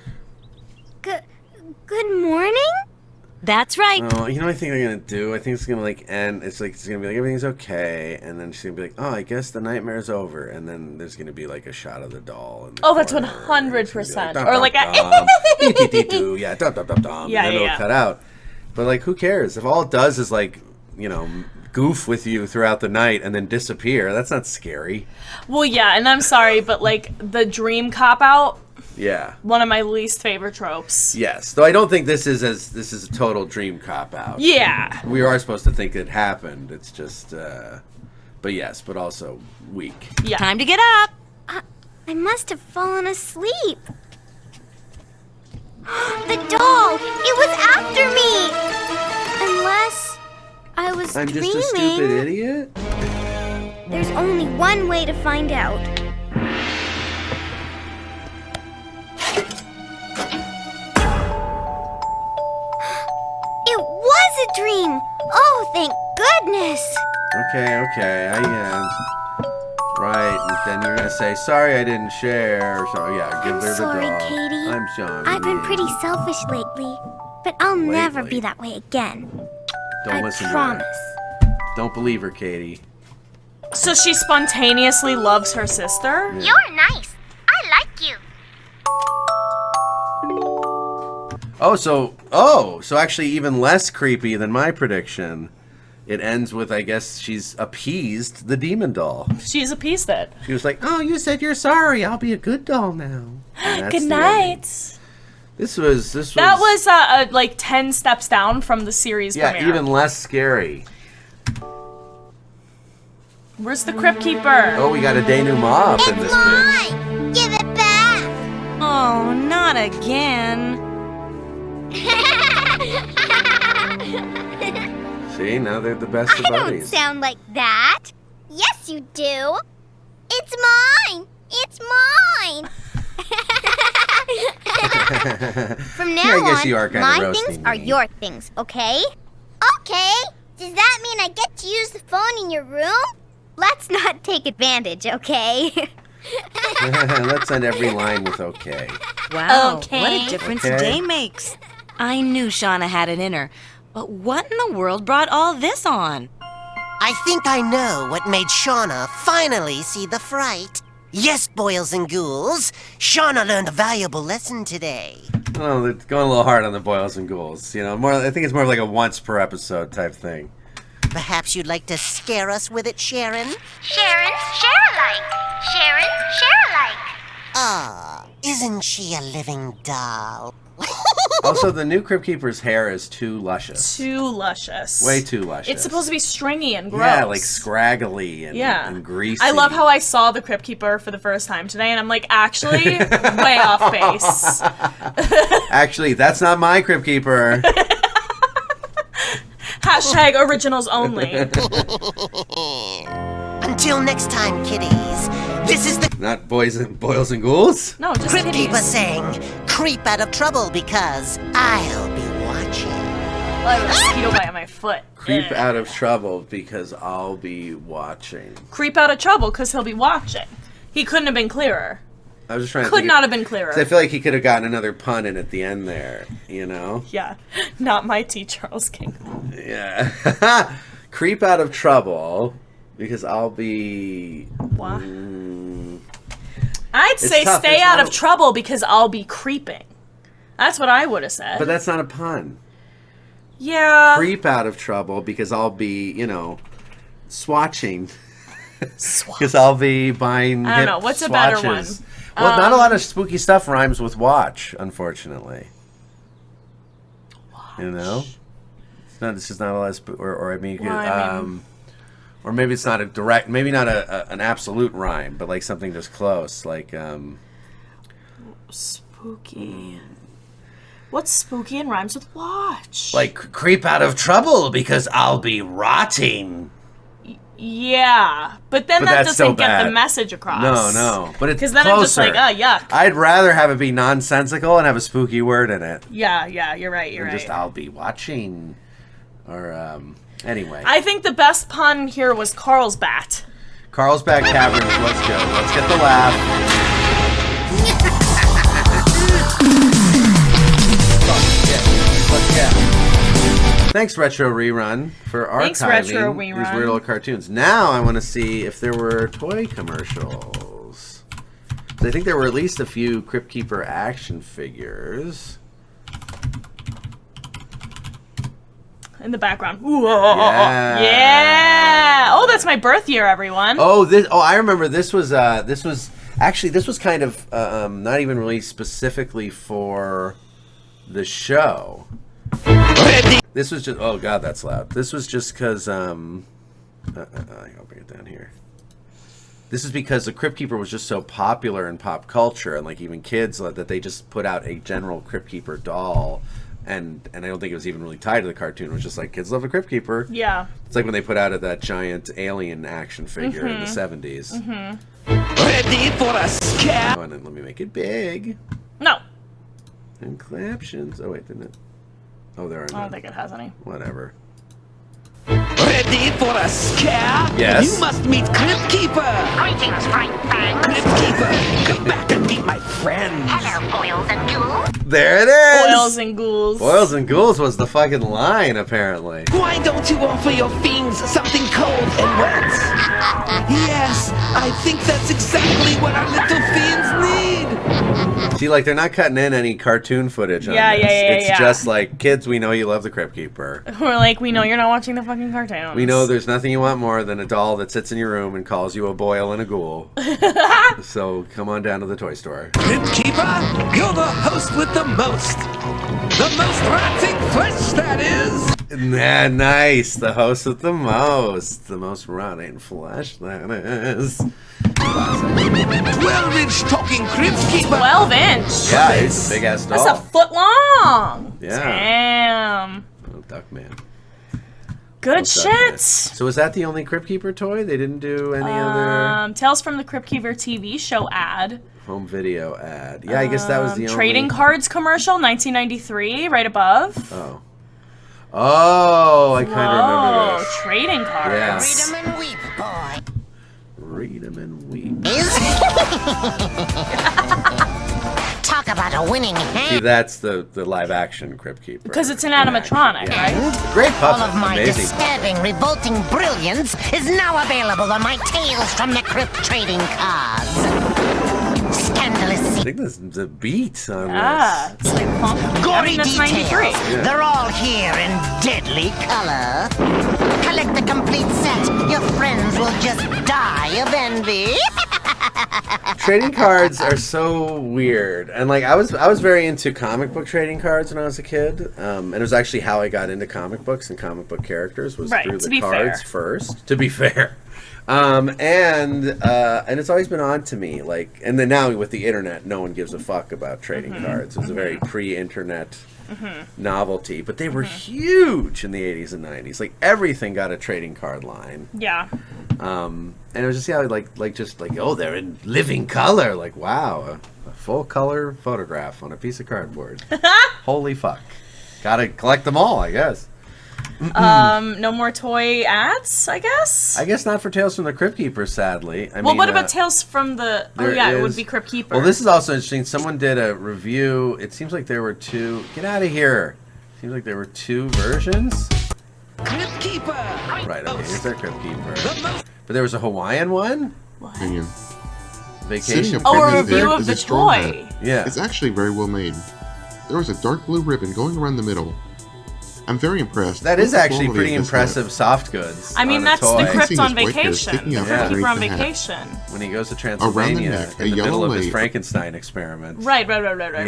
Good morning? That's right. Oh, you know what I think they're gonna do? I think it's gonna like end. It's gonna be like everything's okay, and then she's gonna be like, "Oh, I guess the nightmare's over," and then there's gonna be like a shot of the doll. In the Oh, that's corner, 100%. like, Or like a... yeah, dum dum dum dum. Yeah, and then it'll cut out. But like, who cares? If all it does is like, you know, goof with you throughout the night and then disappear, that's not scary. Well, yeah, and I'm sorry, but like the dream cop-out, Yeah. one of my least favorite tropes. Yes, though I don't think this is a total dream cop out. Yeah. We are supposed to think it happened. It's just, but yes, but also weak. Yeah. Time to get up. I must have fallen asleep. The doll! It was after me! Unless I was I'm dreaming. just a stupid idiot? There's only one way to find out. It was a dream! Oh, thank goodness! Okay, right, and then you're gonna say, sorry I didn't share, so yeah, give her the Sorry, doll. Katie. I'm sorry. I've been pretty selfish lately, but I'll never be that way again. Don't listen promise. to her. Don't believe her, Katie. So she spontaneously loves her sister? Yeah. You're nice. I like you. So actually even less creepy than my prediction. it ends with, I guess, she's appeased the demon doll. She's appeased it. She was like, "Oh, you said you're sorry. I'll be a good doll now." Good night. This was like 10 steps down from the series premiere. Yeah, even less scary. Where's the Cryptkeeper? Oh, we got a denouement up in this bitch. Mine! Give it back! Oh, not again. See, now they're the best of I don't buddies. sound like that. Yes, you do. It's mine. It's mine. From now on, my things are your things, okay? Okay. Does that mean I get to use the phone in your room? Let's not take advantage, okay? Let's end every line with okay. Wow, Okay. what a difference a day makes. I knew Shauna had it in her, but what in the world brought all this on? I think I know what made Shauna finally see the fright. Yes, boils and ghouls, Shauna learned a valuable lesson today. Oh, they're going a little hard on the boils and ghouls. You know, more. I think it's more of like a once per episode type thing. Perhaps you'd like to scare us with it, Sharon? Sharon, share-alike. Sharon, share-alike. Ah, isn't she a living doll? Also, the new Cryptkeeper's hair is too luscious. Too luscious. Way too luscious. It's supposed to be stringy and gross. Yeah, like scraggly and greasy. I love how I saw the Cryptkeeper for the first time today, and I'm like, actually, way off base. Actually, that's not my Cryptkeeper. Hashtag originals only. Until next time, kiddies. This is the Not boils and ghouls? No, just Cryptkeeper kitties. saying, creep out of trouble because I'll be watching. Oh, I have a mosquito bite on my foot. Creep Ugh. out of trouble because I'll be watching. Creep out of trouble because he'll be watching. He couldn't have been clearer. I was just trying to Could think not have been clearer. 'cause I feel like he could have gotten another pun in at the end there, you know? Yeah. Not my T. Charles King. Yeah. Creep out of trouble because I'll be... What? I'd say tough. stay It's out not of trouble because I'll be creeping. That's what I would have said. But that's not a pun. Yeah. Creep out of trouble because I'll be, you know, swatching. Because I'll be buying I don't know. What's a better swatches. one? Well, not a lot of spooky stuff rhymes with watch, unfortunately. Watch. You know? It's just not a lot of or I mean, or maybe it's not a direct, maybe not an absolute rhyme, but like something just close, like spooky. What's spooky and rhymes with watch? Like creep out of trouble because I'll be rotting. Yeah, but then that doesn't get the message across. No, but it's because then closer. I'm just like, yuck. I'd rather have it be nonsensical and have a spooky word in it. Yeah, you're right. You're right. Just I'll be watching, or anyway. I think the best pun here was Carlsbad. Carlsbad Caverns. Let's go. Let's get the laugh. Thanks, Retro Rerun, for archiving these weird little cartoons. Now I want to see if there were toy commercials. I think there were at least a few Cryptkeeper action figures. In the background. Yeah. Oh, that's my birth year, everyone. Oh, I remember this was kind of not even really specifically for the show. This was just, oh god, that's loud. This was just because I'll bring it down here. This is because the Cryptkeeper was just so popular in pop culture, and like even kids, that they just put out a general Cryptkeeper doll, and I don't think it was even really tied to the cartoon. It was just like, kids love a Cryptkeeper. Yeah. It's like when they put out that giant alien action figure in the 70s. Ready for a scare? Oh, and then let me make it big. No. And captions. Oh wait, didn't it? Oh, there are none. I don't think it has any. Whatever. Ready for a scare? Yes. You must meet Cryptkeeper. Greetings, Frank Fang. Cryptkeeper, come back and meet my friends. Hello, boils and ghouls. There it is. Boils and ghouls. Boils and ghouls was the fucking line, apparently. Why don't you offer your fiends something cold and wet? Yes, I think that's exactly what our little fiends need. See, like, they're not cutting in any cartoon footage on Yeah, this. yeah, yeah, It's yeah. just like, kids, we know you love the Crypt Keeper. We're like, we know you're not watching the fucking cartoons. We know there's nothing you want more than a doll that sits in your room and calls you a boil and a ghoul. So come on down to the toy store. Cryptkeeper, you're the host with the most. The most rotting flesh, that is. Nah, nice. The host with the most. The most rotting flesh, that is. 12-inch talking Cryptkeeper. 12-inch. Yeah, it's a big ass doll. That's a foot long. Yeah. Damn. Oh, Duckman. Good Oh, shit. Duckman. So was that the only Crypt Keeper toy? They didn't do any other Tales from the Crypt Keeper TV show ad. home video ad? Yeah, I guess that was the only. Trading cards commercial, 1993, right above. Oh. Oh, I kind of remember this. Trading cards. Yeah. Read 'em and weep, boy. Read 'em and weep. Talk about a winning See, hand. that's the live action Crypt Keeper. Because it's an animatronic, right? Great All puppet. of my Amazing. disturbing, revolting brilliance is now available on my Tales from the Crypt trading cards. Scandalous I think this is the beat on Ah, it's like punk. I gory mean, that's 93. details. They're all here in deadly color. Collect the complete set. Your friends will just die of envy. this. Trading cards are so weird, and like I was very into comic book trading cards when I was a kid, and it was actually how I got into comic books and comic book characters was Right, through to the be cards fair. first. To be fair. And it's always been odd to me, like, and then now with the internet, no one gives a fuck about trading cards. It was a very pre-internet novelty, but they were huge in the 80s and 90s. Like everything got a trading card line. Yeah. And it was just oh, they're in living color. Like, wow, a full color photograph on a piece of cardboard. Holy fuck. Gotta collect them all, I guess. No more toy ads, I guess? I guess not for Tales from the Crypt Keeper, sadly. I Well, mean, what about Tales from the... Oh, there yeah, it would is- be Crypt Keeper. Well, this is also interesting. Someone did a review. It seems like there were two... Get out of here. Seems like there were two versions. Cryptkeeper. Right, okay, here's our Crypt Keeper. But there was a Hawaiian one? Opinion. Vacation. Sitting Oh, a pregnant review there of is the a straw toy. hat. Yeah. It's actually very well made. There was a dark blue ribbon going around the middle. I'm very impressed. That with is the actually quality pretty of this impressive hat. soft goods. I mean, on a that's toy. the I can Crypt see on his white hair vacation. sticking out Crypt from Keeper on underneath the hat. vacation. When he goes to Transylvania neck, a in the yellow middle of his lace. Frankenstein experiment. Right. He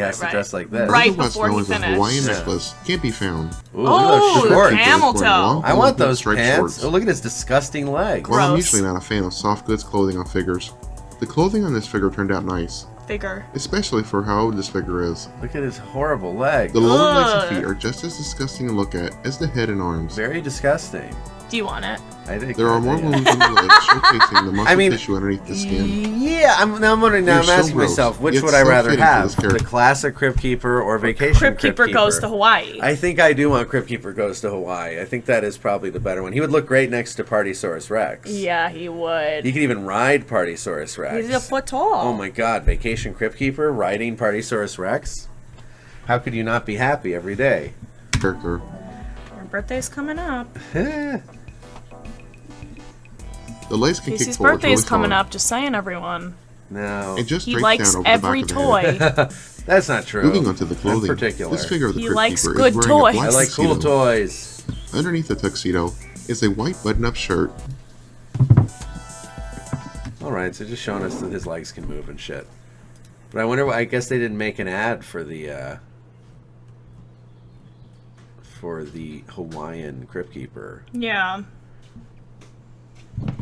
has to dress like this. Right Otherwise before known he as a finished. Hawaiian Yeah. necklace can't be found. Ooh, look at those Oh, shorts. camel Wearing long, toe. I want blue those striped pants. shorts. Oh, look at his disgusting legs. Well, I'm Gross. usually not a fan of soft goods clothing on figures. The clothing on this figure turned out nice, Figure. especially for how old this figure is. Look at his horrible legs. The lower legs and Ugh. feet are just as disgusting to look at as the head and arms. Very disgusting. Do you want it? I think There are more yeah. wounds on the legs, showcasing the muscle I mean, tissue underneath the skin. Yeah, I'm wondering now. You're I'm so asking gross. myself, which It's would I so rather fitting for have? this character. The classic Crypt Keeper or Vacation Crypt Keeper goes to Hawaii. I think I do want Crypt Keeper Goes to Hawaii. I think that is probably the better one. He would look great next to Partysaurus Rex. Yeah, he would. You could even ride Partysaurus Rex. He's a foot tall. Oh my god, Vacation Crypt Keeper riding Partysaurus Rex? How could you not be happy every day? Character. Your birthday's coming up. The legs can Casey's kick forward birthday's really coming far. up, just saying, everyone. No. And just He drapes likes down over every the back of the head. toy. That's not true. Moving on to the clothing. In particular. This figure of the He Crypt likes Keeper good is wearing toys. a black I like cool tuxedo. toys. Underneath the tuxedo is a white button-up shirt. Alright, so just showing us that his legs can move and shit. But I wonder, I guess they didn't make an ad for the Hawaiian Crypt Keeper. Yeah.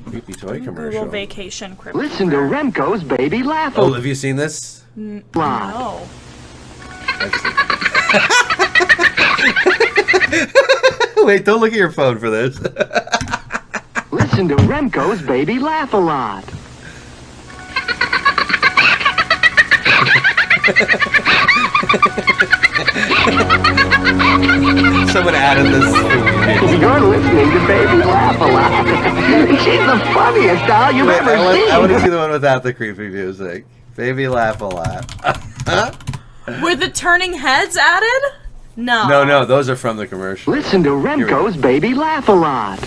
Creepy toy Google commercial. Vacation Crypt Listen to Keeper. Remco's Baby Laugh. Oh, have you seen this? No. Wait, don't look at your phone for this. Listen to Remco's Baby Laugh a lot. Someone added this. You're listening to Baby Laugh a lot. She's the funniest doll you've Wait, ever I want to seen. see the one without the creepy music. Baby laugh a lot. Were the turning heads added? No. No, those are from the commercial. Listen to Remco's Baby Laugh a lot.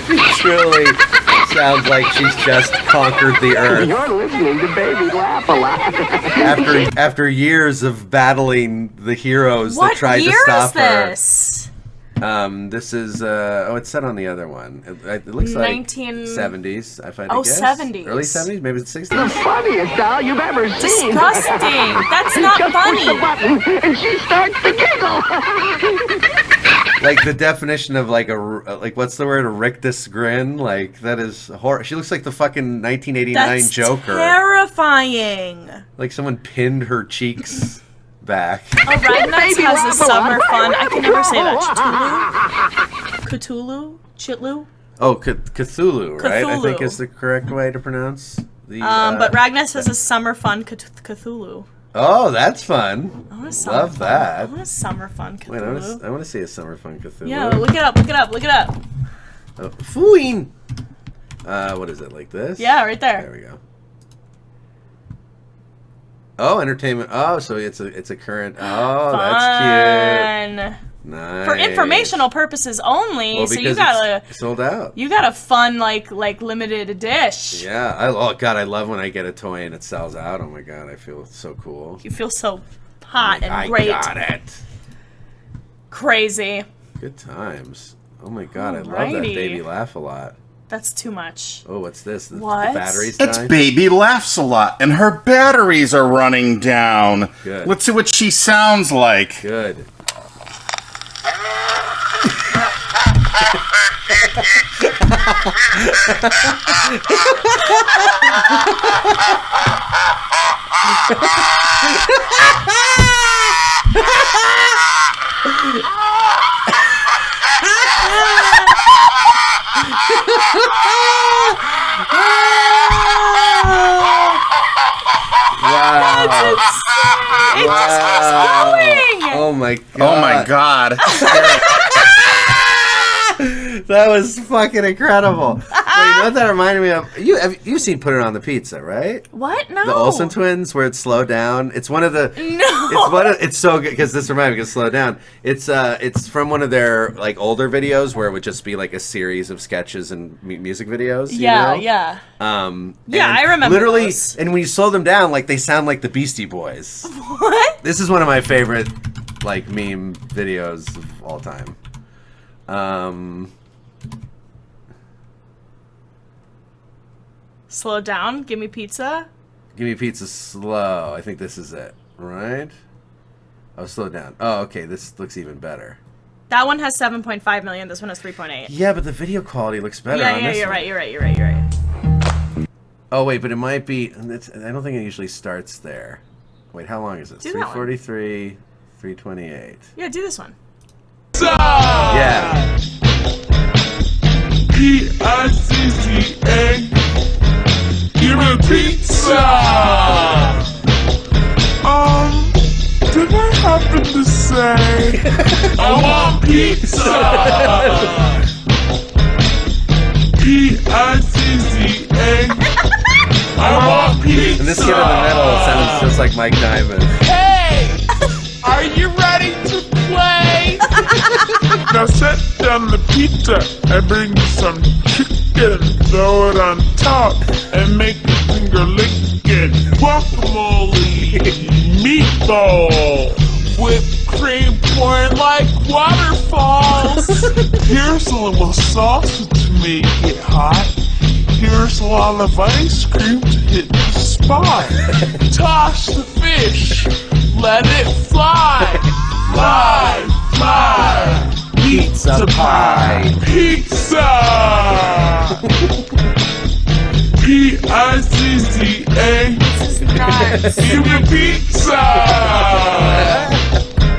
She truly sounds like she's just conquered the earth. You're listening to Baby Laugh a Lot. After years of battling the heroes that tried to stop her. This is it's set on the other one. It looks like 70s. If I had to guess. 70s. Early 70s, maybe it's 60s. The funniest doll you've ever seen. Disgusting. That's not Just funny. push the button and she starts to giggle. Like the definition of like what's the word? A rictus grin. Like that is horror. She looks like the fucking 1989 That's Joker. Terrifying. Like someone pinned her cheeks back. Oh, Ragnuts has a summer fun. I can never say that. Cthulhu? Chitlu? Oh, Cthulhu, right? I think Cthulhu. is the correct way to pronounce the. But Ragnuts has a summer fun Cthulhu. Oh, that's fun. I want a summer Love fun. that. I want a summer fun Cthulhu. Wait, I want to see a summer fun Cthulhu. Yeah, look it up. Look it up. Look it up. Oh, Fooing. What is it, like this? Yeah, right there. There we go. Oh, entertainment. Oh, so it's a current. Oh, Fun. that's cute. Nice. For informational purposes only. Well, so you because got it's sold out. You got a fun like limited dish. Yeah. Oh God, I love when I get a toy and it sells out. Oh my God, I feel so cool. You feel so hot and great. I got it. Crazy. Good times. Oh my God, I love that Baby Laugh a Lot. That's too much. Oh, what's this? What? The batteries That's dying? Baby Laughs a Lot, and her batteries are running down. Good. Let's see what she sounds like. Good. Wow. It just keeps going. Oh my God. Oh my God. That was fucking incredible. Wait, you know what that reminded me of? You've seen Put It on the Pizza, right? What? No. The Olsen twins, where it's slowed down. It's one of the. No. It's so good because this reminded me of Slow Down. It's from one of their like older videos where it would just be like a series of sketches and music videos. Yeah, you know? yeah. Yeah, I remember literally. those. And when you slow them down, like they sound like the Beastie Boys. What? This is one of my favorite like meme videos of all time. Slow down. Give me pizza. Give me pizza slow. I think this is it, right? Oh, slow down. Oh, okay. This looks even better. That one has 7.5 million. This one has 3.8. Yeah, but the video quality looks better on this You're one. right. You're right. You're right. You're right. Oh, wait, but it might be... I don't think it usually starts there. Wait, how long is this? Do that one. 343, 328. Yeah, do this one. Yeah. P-I-C-C-A. Give me pizza! Did I happen to say I want pizza? P-I-C-C-A. I want pizza! And this kid in the middle sounds just like Mike Diamond. Hey! Are you ready to play? Now set down the pizza and bring me some chicken. Throw it on top and make your finger lick it. Guacamole, meatball, whipped cream pouring like waterfalls. Here's a little salsa to make it hot. Here's a lot of ice cream to hit the spot. Toss the fish, let it fly. Fly, fly. Pizza pie. Pizza! P-I-C-C-A. Give me pizza!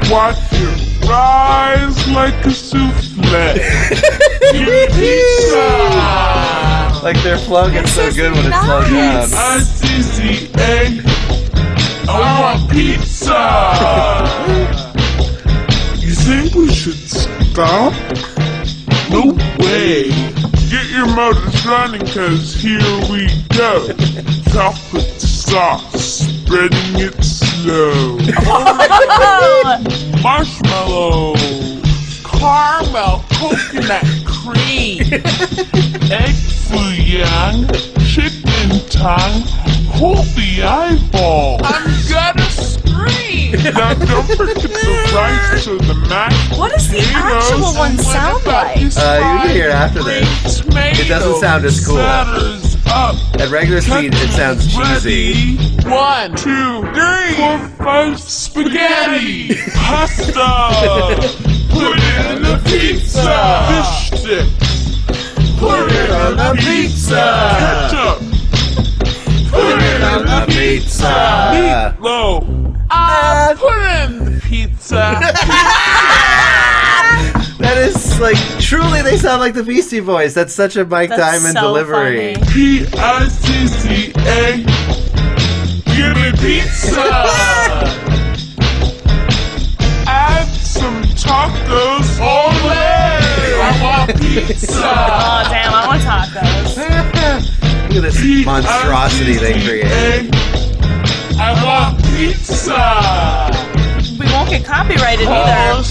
Watch it rise like a souffle. Give me pizza! Like their flow gets so good when it's slowed down. P-I-C-C-A. I want pizza! You think we should stop? No way! Get your motors running, cause here we go. Chocolate sauce, spreading it slow. Marshmallows, caramel coconut cream, egg foo young, chicken tongue, holy eyeball. I'm gonna scream. Now don't forget the rice to the mashed What does the actual one sound like? You can hear it after this. It doesn't sound as cool. At regular speed, it sounds cheesy. 1, 2, 3, 4, 5, spaghetti, pasta, put it in the pizza, fish stick, put it on the pizza, ketchup, put it on the pizza, meatloaf, put it in the pizza. That is like truly, they sound like the Beastie Boys. That's such a Mike Diamond delivery. Pizza, give me pizza. Add some tacos. Ole! I want pizza. Oh damn, I want tacos. Look at this monstrosity they create. I want pizza. We won't get copyrighted either.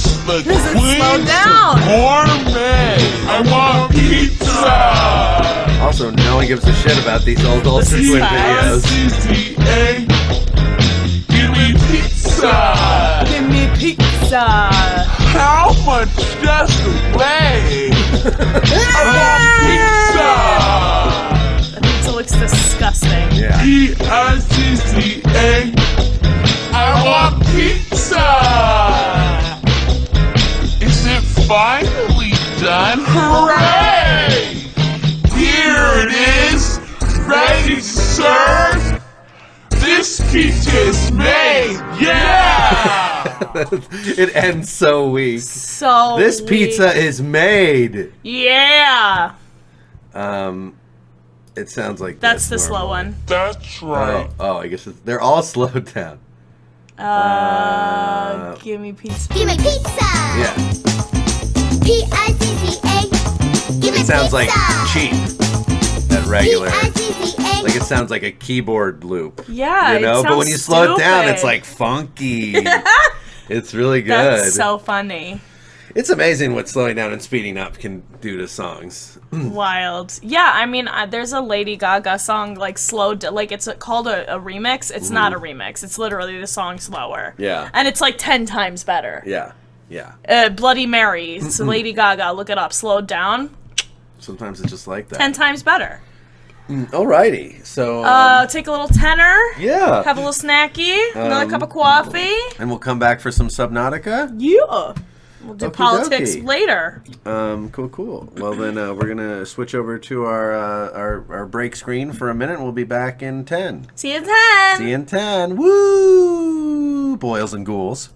This is slowed down. Gourmet. I want pizza. Also, no one gives a shit about these old Ultra Twin videos. Give me pizza. Give me pizza. How much does it weigh? I want pizza. The pizza looks disgusting. Yeah. Pizza. I want pizza! Is it finally done? Hooray! Here it is, ready to serve. This pizza is made, yeah! It ends so weak. So this weak. pizza is made. Yeah. It sounds like that's the normally. slow one. That's right. Oh, I guess they're all slowed down. Give me pizza. Give me pizza. Yeah. P-I-Z-Z-A. Give me It sounds pizza. like cheap. That regular. P-I-Z-Z-A. Like it sounds like a keyboard loop. Yeah, you know, it but when you slow it down, it's stupid. like funky. It's really good. That's so funny. It's amazing what slowing down and speeding up can do to songs. Wild. Yeah, I mean, there's a Lady Gaga song like slowed, like it's called a remix. It's not a remix. It's literally the song slower. Yeah. And it's like 10 times better. Yeah. Yeah. Bloody Mary. It's Lady Gaga. Look it up. Slowed down. Sometimes it's just like that. 10 times better. Alrighty. So. Take a little tenor. Yeah. Have a little snacky. Another cup of coffee. And we'll come back for some Subnautica. Yeah. We'll do Okie politics dokie. later. Cool. Well, then we're gonna switch over to our break screen for a minute. We'll be back in 10. See you in 10. See you in 10. Woo! Boils and ghouls.